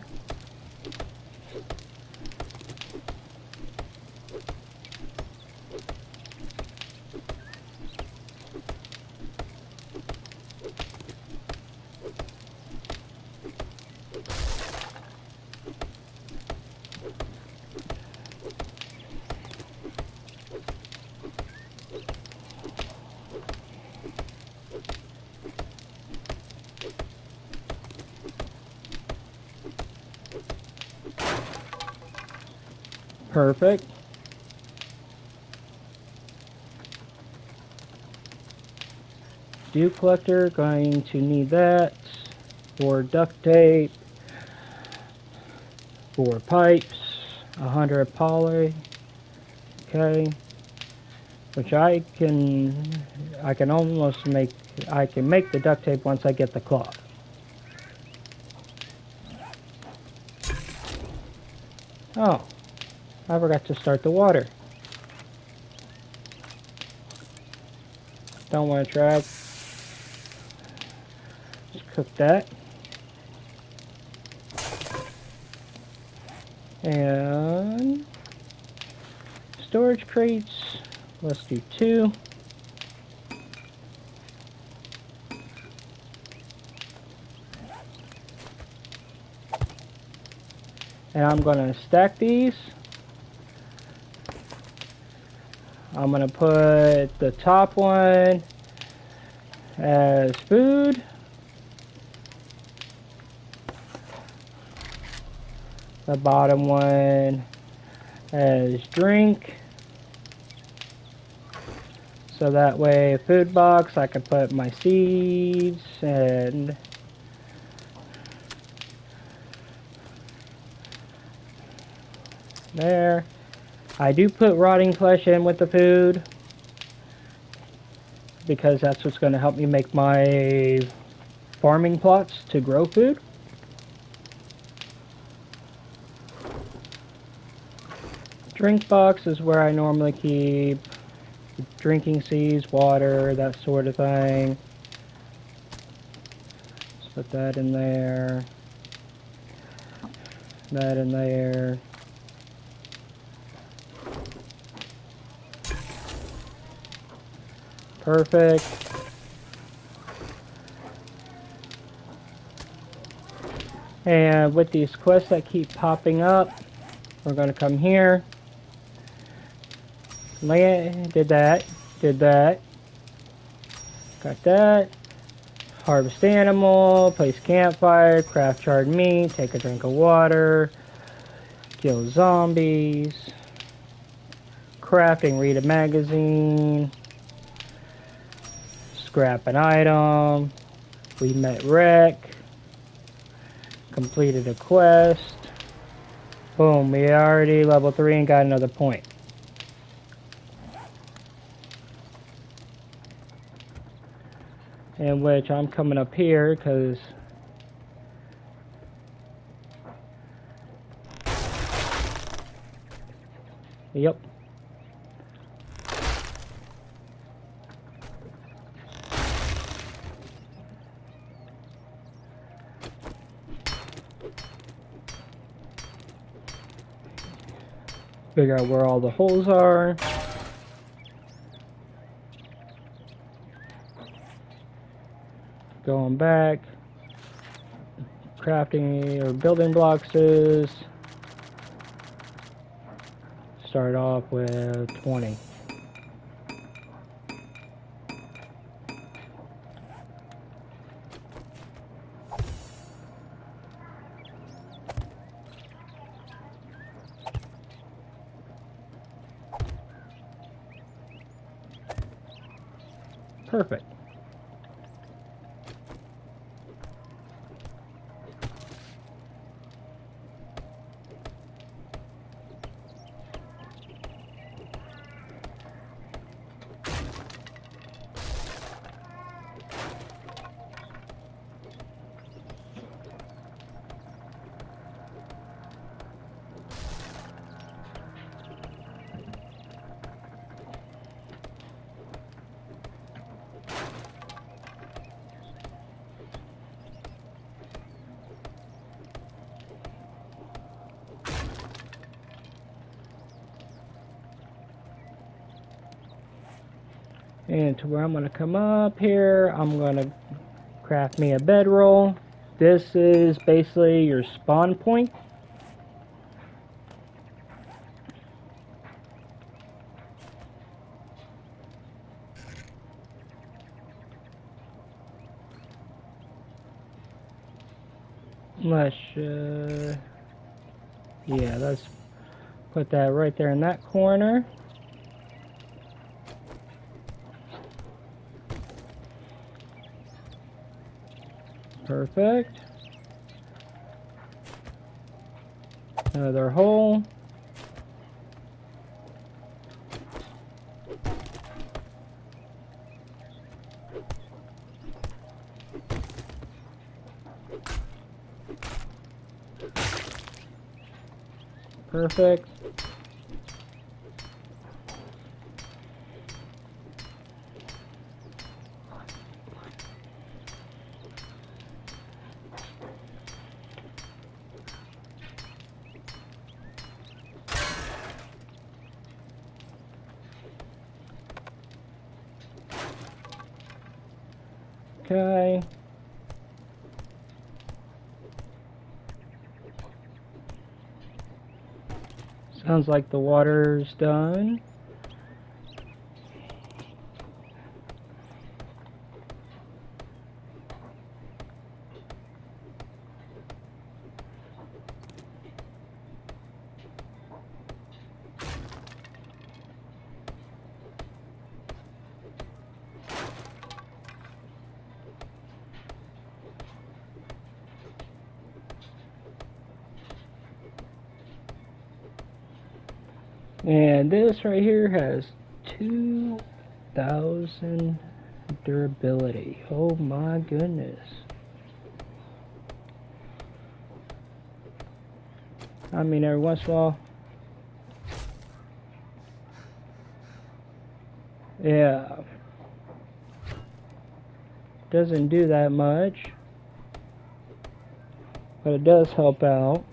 perfect. Dew collector, going to need that for duct tape, for pipes, 100 poly, okay, which I can almost make, I can make the duct tape once I get the cloth. Oh, I forgot to start the water. Don't want to try. Just cook that. And storage crates, let's do 2. And I'm going to stack these. I'm going to put the top one as food. The bottom one as drink. So that way, a food box, I can put my seeds and there. I do put rotting flesh in with the food because that's what's going to help me make my farming plots to grow food. Drink box is where I normally keep drinking seeds, water, that sort of thing. Let's put that in there. That in there. Perfect. And with these quests that keep popping up, we're going to come here. Did that. Got that. Harvest animal, place campfire, craft charred meat, take a drink of water, kill zombies, crafting, read a magazine, scrap an item, we met Rec, completed a quest, boom, we already level 3 and got another point. In which I'm coming up here because yep. Figure out where all the holes are. Going back, crafting or building blocks is start off with 20. Perfect. And to where I'm going to come up here, I'm going to craft me a bedroll. This is basically your spawn point. Let's, yeah, let's put that right there in that corner. Perfect. Another hole. Perfect. Okay. Sounds like the water's done. And this right here has 2,000 durability. Oh my goodness. I mean, every once in a while. Yeah. Doesn't do that much. But it does help out.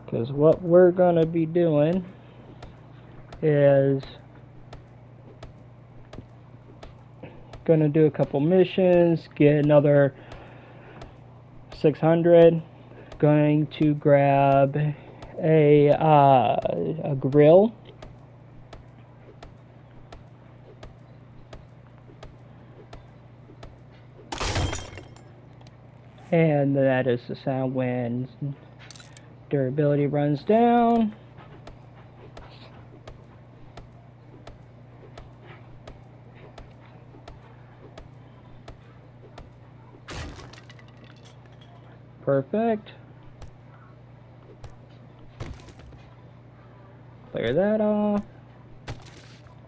Because what we're going to be doing is going to do a couple missions, get another 600, going to grab a grill. And that is the sound when durability runs down. Perfect. Clear that off.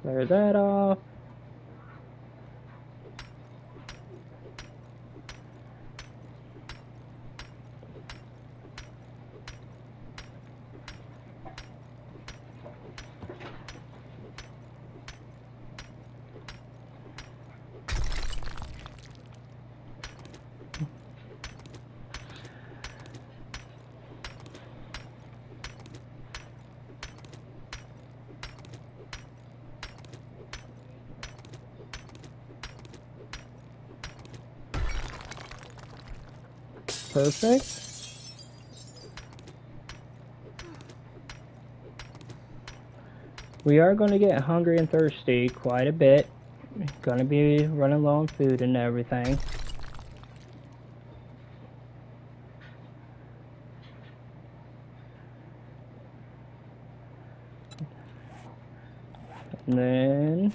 Clear that off. Perfect. We are going to get hungry and thirsty quite a bit. Going to be running low on food and everything. And then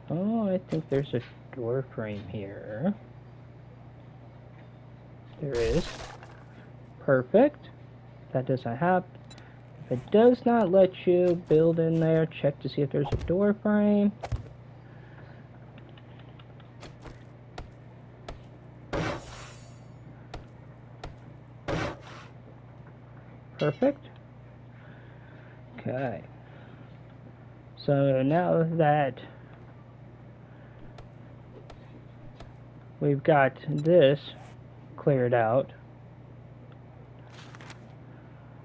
oh, I think there's a door frame here. There is. Perfect. That doesn't happen. If it does not let you build in there, check to see if there's a door frame. Perfect. Okay. So now that we've got this cleared out,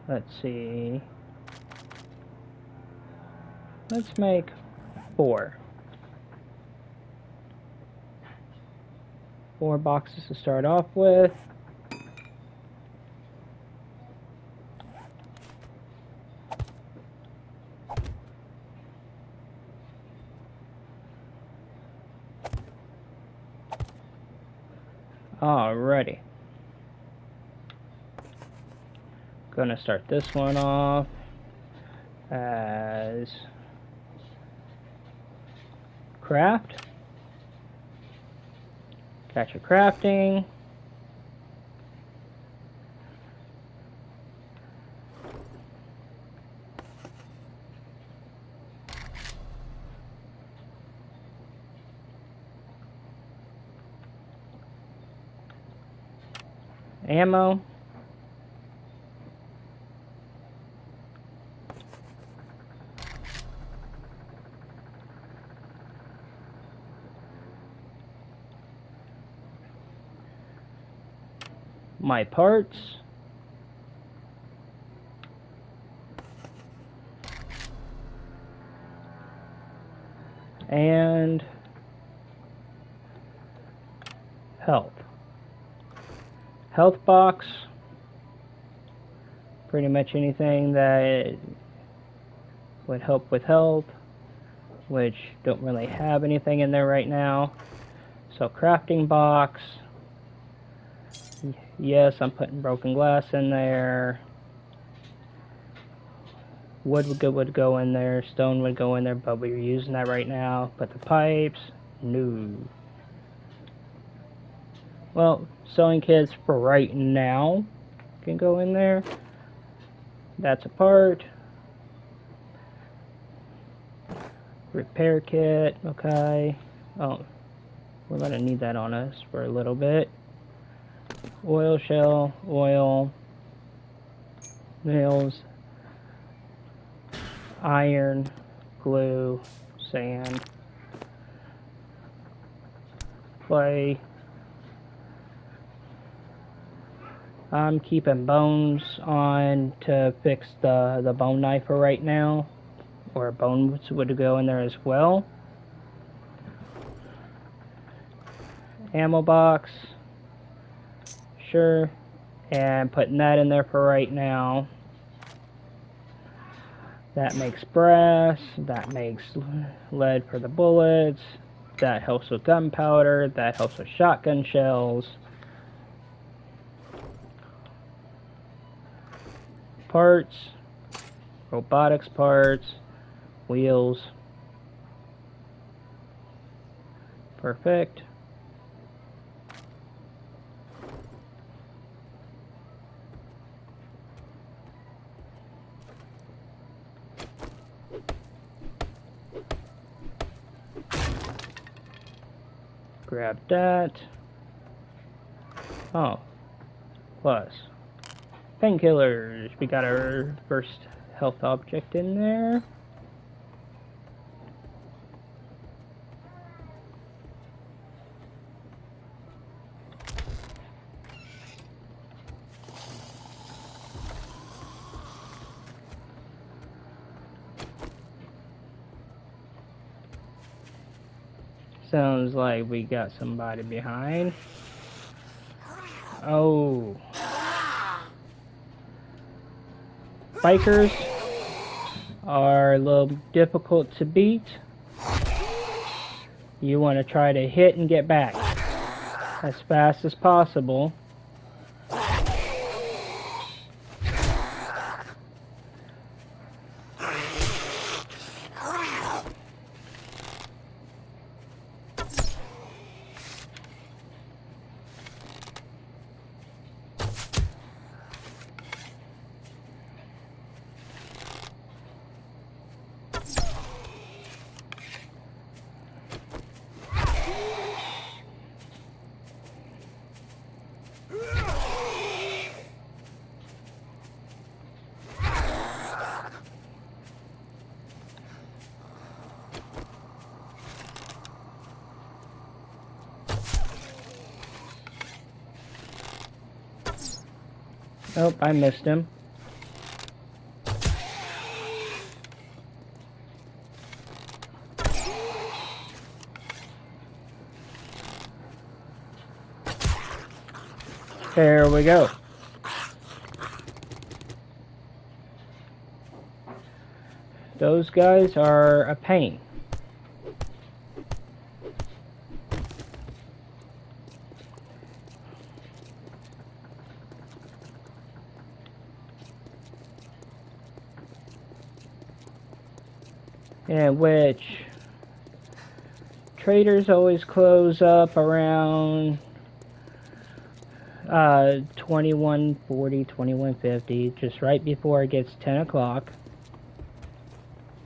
let's see. Let's make 4. 4 boxes to start off with. Alrighty. Gonna start this one off as craft. Got your crafting. Ammo. My parts. And health. Health box. Pretty much anything that would help with health, which don't really have anything in there right now. So crafting box. Yes, I'm putting broken glass in there. Wood would go in there. Stone would go in there, but we're using that right now. But the pipes, no. Well, sewing kits for right now can go in there. That's a part. Repair kit, okay. Oh, we're gonna need that on us for a little bit. Oil shell, oil, nails, iron, glue, sand, clay. I'm keeping bones on to fix the bone knife for right now, or bones would go in there as well. Ammo box, sure, and putting that in there for right now. That makes brass, that makes lead for the bullets, that helps with gunpowder, that helps with shotgun shells. Parts, robotics parts, wheels. Perfect. Grab that. Oh, plus painkillers. We got our first health object in there. Sounds like we got somebody behind. Oh. Bikers are a little difficult to beat. You want to try to hit and get back as fast as possible. Oh, I missed him. There we go. Those guys are a pain. And which traders always close up around 21:40, 21:50, just right before it gets 10 o'clock.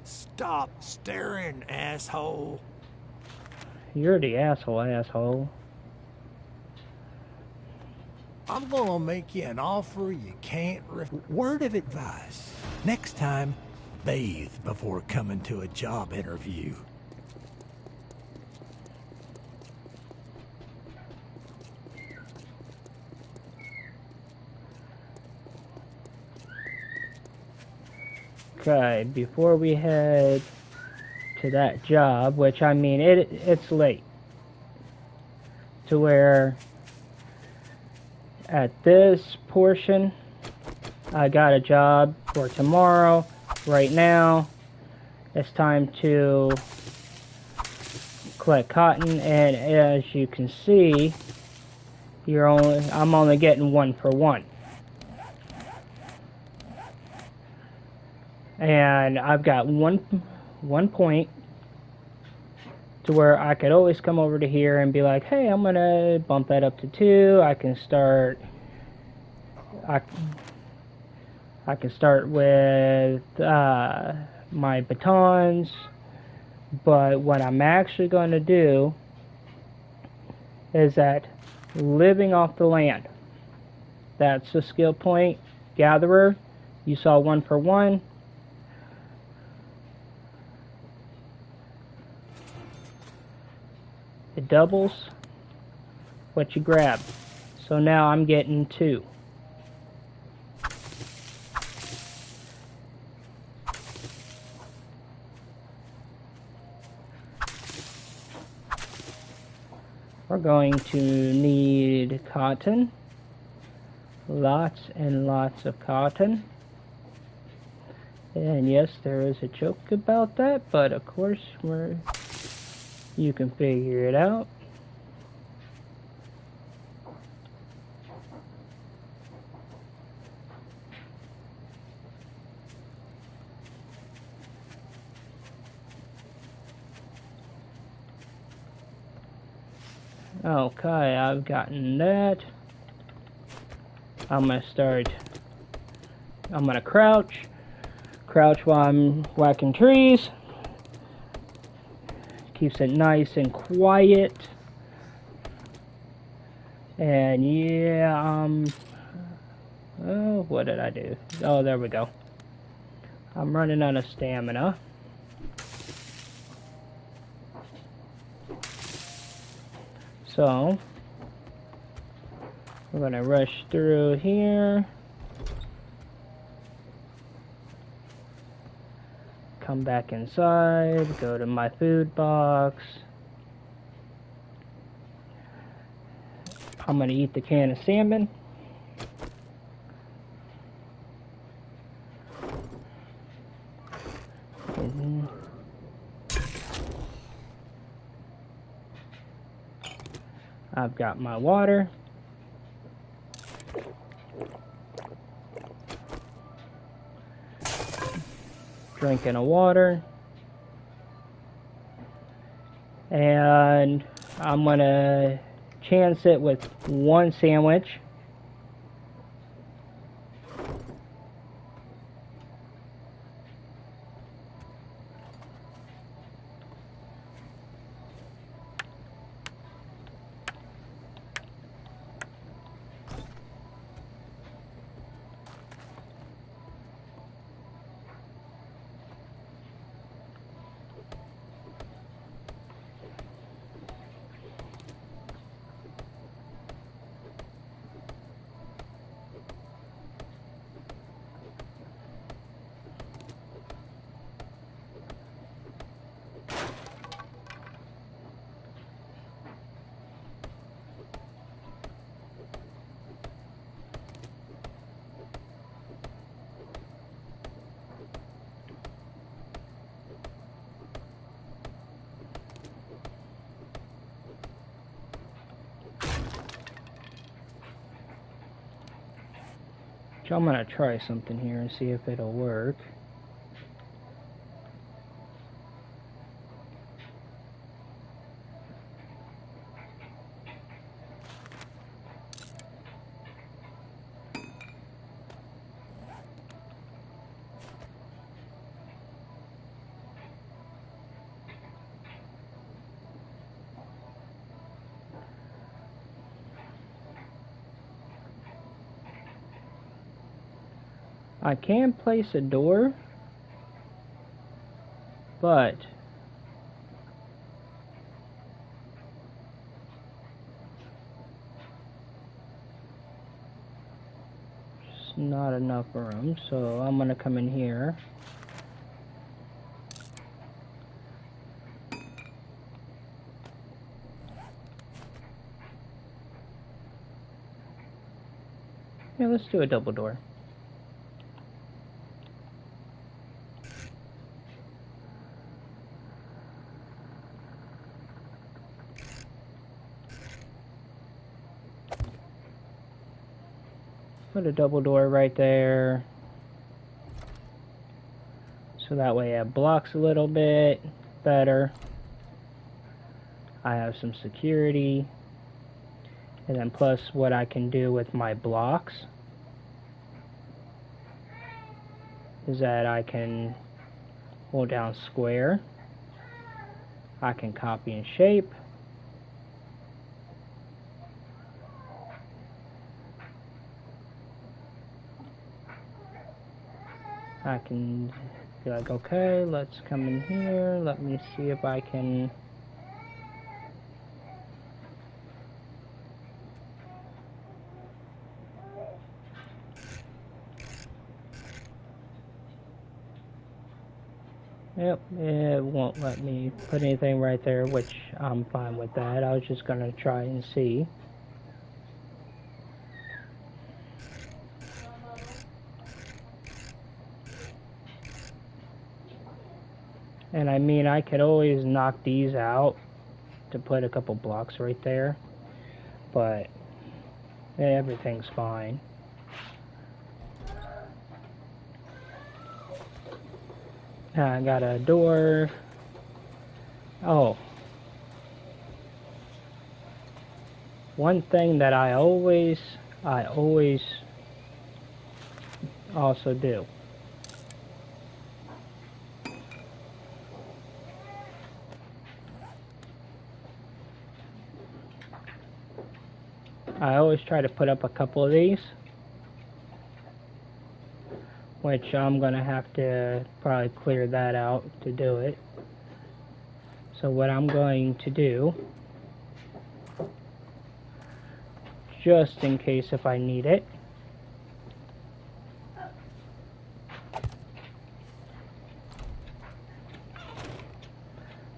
Stop staring, asshole. You're the asshole. I'm gonna make you an offer you can't Word of advice. Next time, bathe before coming to a job interview. Okay, before we head to that job, which I mean, it's late. To where at this portion, I got a job for tomorrow. Right now, it's time to collect cotton, and as you can see, I'm only getting 1 for 1. And I've got one point to where I could always come over to here and be like, hey, I'm gonna bump that up to 2. I can start with my batons, but what I'm actually going to do is that living off the land. That's the skill point. Gatherer, you saw 1 for 1. It doubles what you grab. So now I'm getting 2. We're going to need cotton. Lots and lots of cotton. And yes, there is a joke about that, but of course you can figure it out. Okay, I've gotten that. I'm gonna crouch while I'm whacking trees. Keeps it nice and quiet. And yeah, oh, what did I do? Oh, there we go. I'm running out of stamina. So, we're gonna rush through here. Come back inside, go to my food box. I'm gonna eat the can of salmon. I've got my water. Drinking of water. And I'm gonna chance it with 1 sandwich. So I'm gonna try something here and see if it'll work. I can place a door, but just not enough room, so I'm gonna come in here. Yeah, let's do a double door. Put a double door right there. So that way it blocks a little bit better. I have some security. And then plus what I can do with my blocks is that I can hold down square. I can copy and shape. I can be like, okay, let's come in here. Let me see if I can. Yep, it won't let me put anything right there, which I'm fine with that. I was just gonna try and see. And I mean, I could always knock these out to put a couple blocks right there, but everything's fine. I got a door. Oh, one thing that I always also do. I always try to put up a couple of these, which I'm gonna have to probably clear that out to do it. So what I'm going to do, just in case if I need it,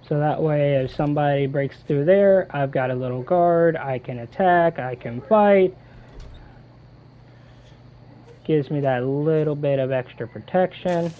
so that way if somebody breaks through there, I've got a little guard, I can attack, I can fight. Gives me that little bit of extra protection.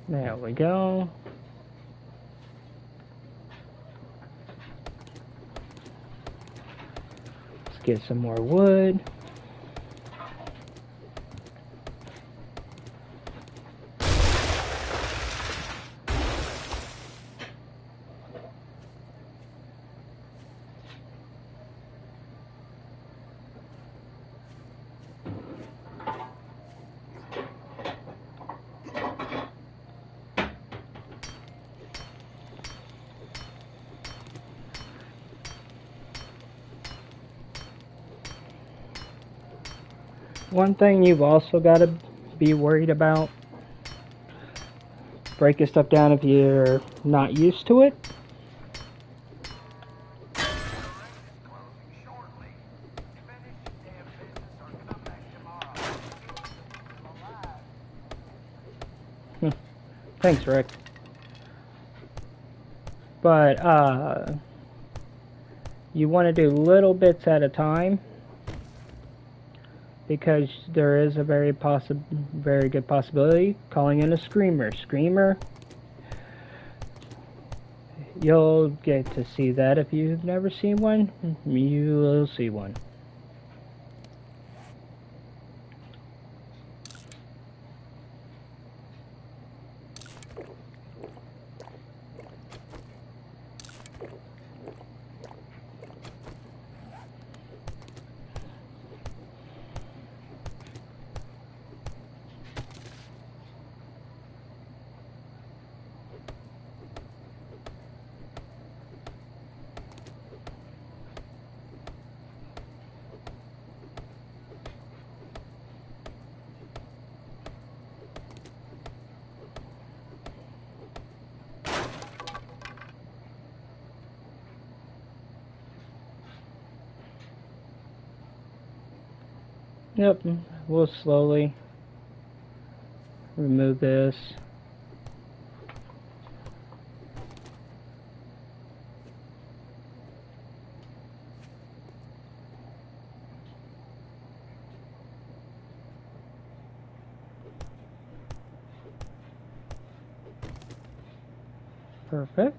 There we go. Let's get some more wood. One thing you've also got to be worried about, breaking stuff down if you're not used to it. Thanks, Rick. But you want to do little bits at a time, because there is a very good possibility calling in a screamer. Screamer, you'll get to see that if you've never seen one. You will see one. Yep, we'll slowly remove this. Perfect.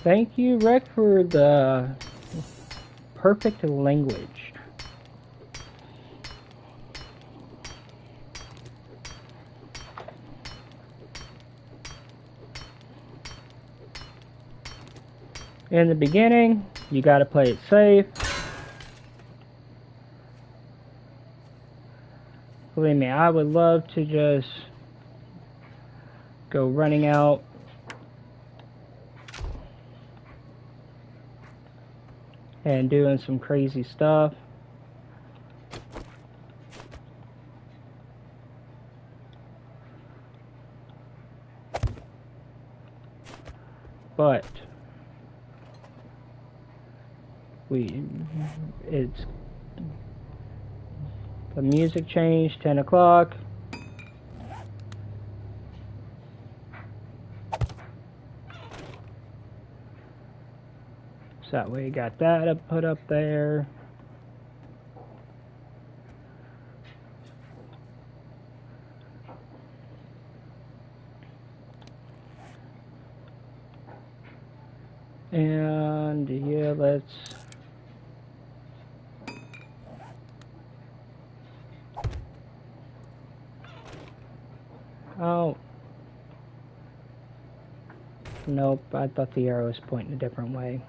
Thank you, Rick, for the perfect language. In the beginning, you gotta play it safe. Believe me, I would love to just go running out and doing some crazy stuff. But it's the music changed, 10 o'clock. So that way you got that put up there. And yeah, let's oh nope, I thought the arrow was pointing a different way.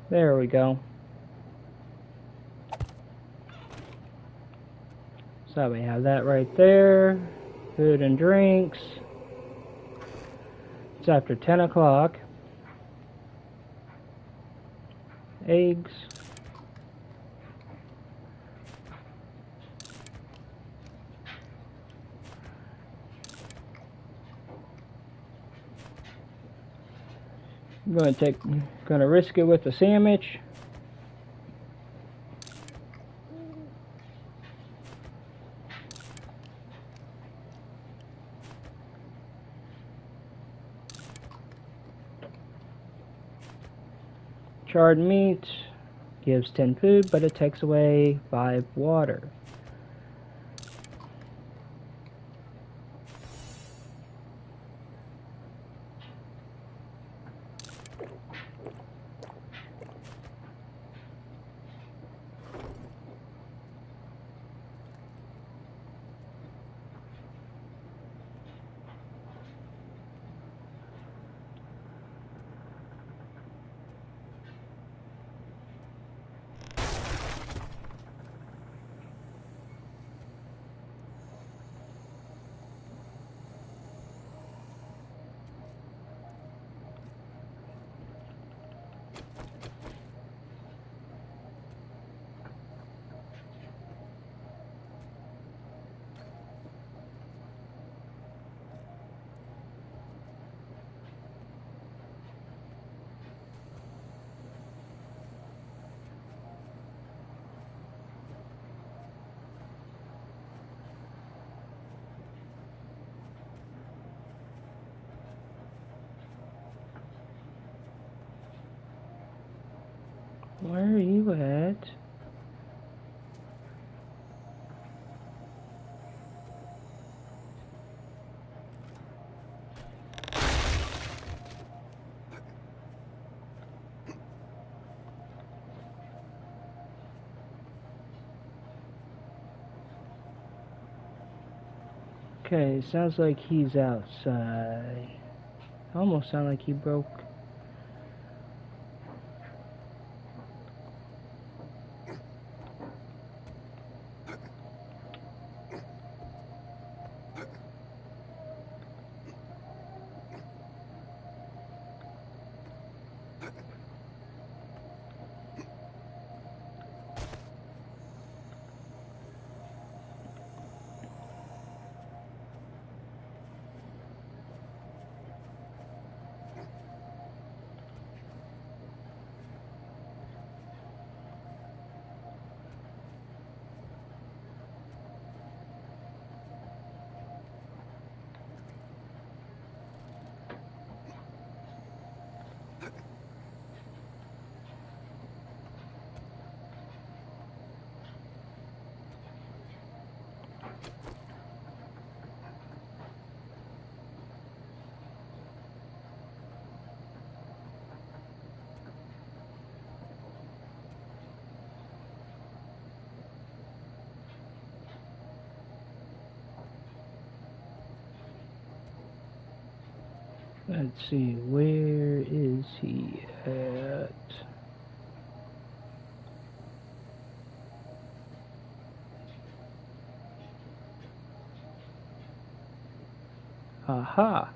There we go. So we have that right there. Food and drinks. It's after 10 o'clock. Eggs. I'm gonna risk it with the sandwich. Charred meat gives 10 food, but it takes away 5 water. Where are you at? Okay, sounds like he's outside. Almost sound like he broke. Let's see, where is he at? Aha!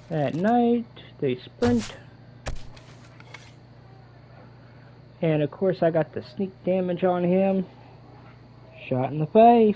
At night, they sprint. And of course I got the sneak damage on him. Shot in the face.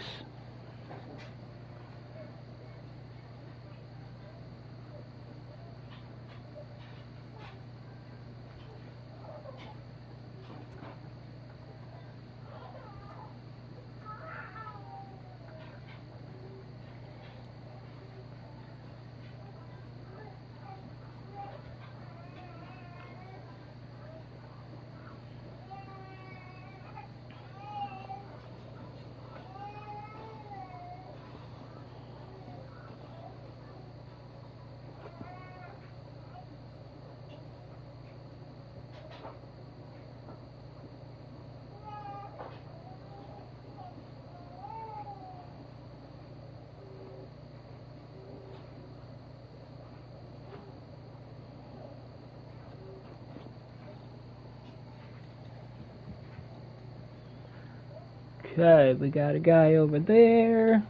Okay, we got a guy over there.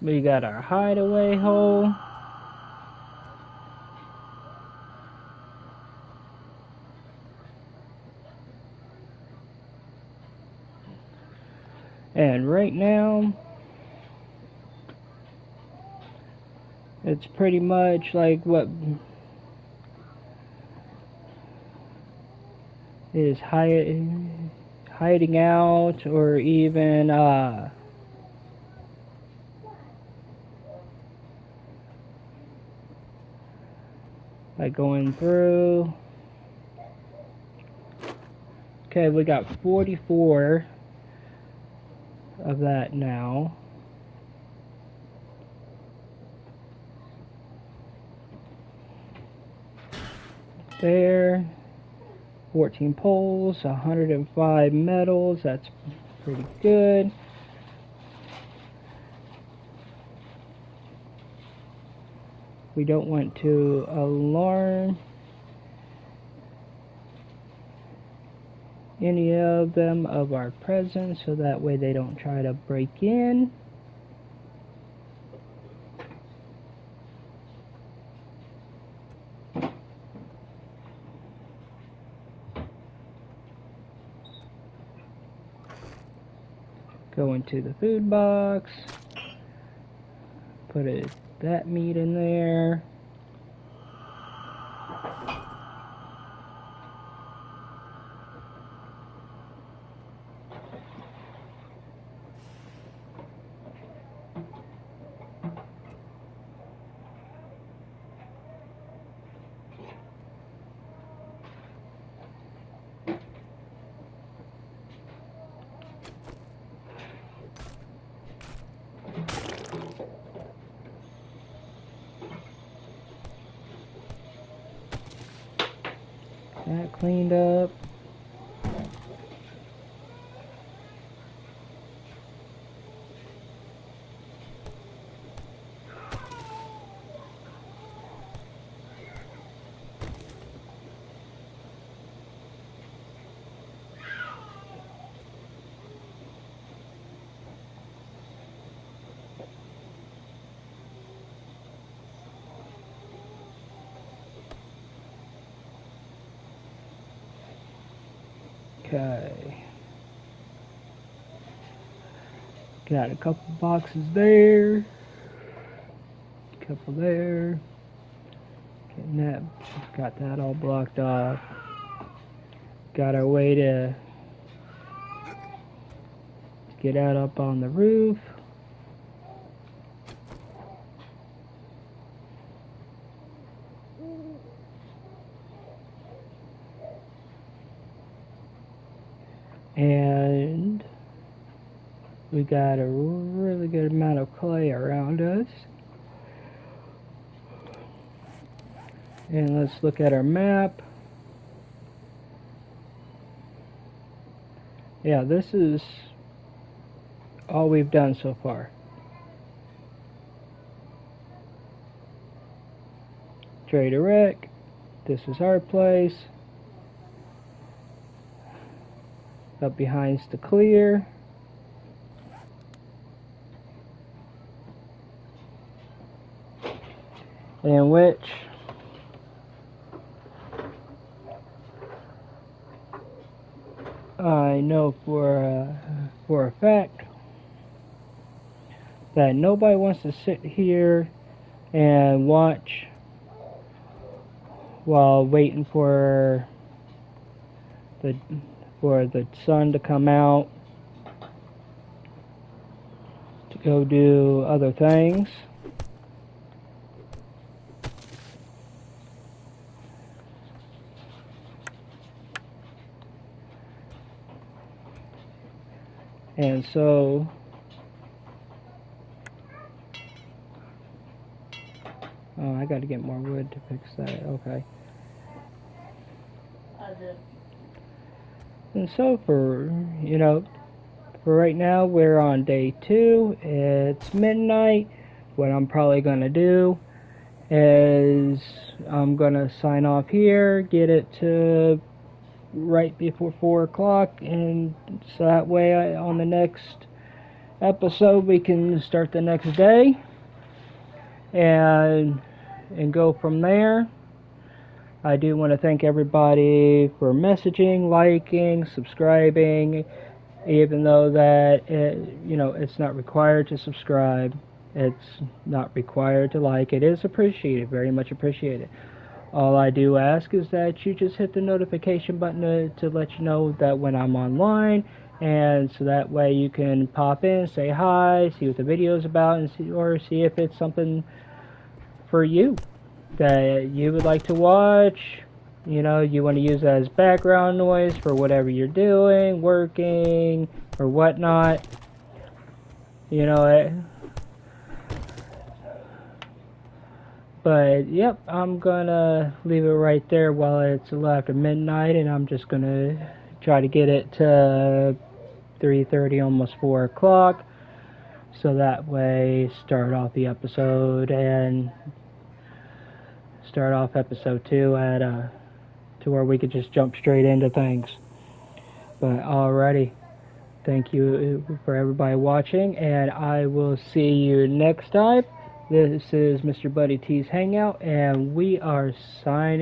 We got our hideaway hole. And right now, it's pretty much like what is hiding out, or even like going through. Okay, we got 44 of that now. there. 14 poles, 105 metals. That's pretty good. We don't want to alarm any of them of our presence, so that way they don't try to break in. Go into the food box, put that meat in there. That cleaned up. Okay. Got a couple boxes there. Couple there. Getting that, got that all blocked off. Got our way to get out up on the roof. And we got a really good amount of clay around us. And let's look at our map. Yeah, this is all we've done so far. Trader Rick, this is our place. Up behind's the clear. And which I know for a fact that nobody wants to sit here and watch while waiting for the sun to come out to go do other things. And so I got to get more wood to fix that. Okay. And so for right now we're on day 2. It's midnight. What I'm probably gonna do is I'm gonna sign off here, get it to right before 4 o'clock, and so that way on the next episode we can start the next day and go from there. I do want to thank everybody for messaging, liking, subscribing, even though that it's not required to subscribe. It's not required to like. It is appreciated, very much appreciated. All I do ask is that you just hit the notification button to let you know that when I'm online, and so that way you can pop in, say hi, see what the video is about, and see if it's something for you that you would like to watch. You want to use that as background noise for whatever you're doing, working or whatnot. But yep, I'm gonna leave it right there while it's a little after midnight, and I'm just gonna try to get it to 3:30, almost 4 o'clock, so that way start off the episode and start off episode 2 at to where we could just jump straight into things. But alrighty, thank you for everybody watching, and I will see you next time. This is Mr. Buddy T's Hangout, and we are signing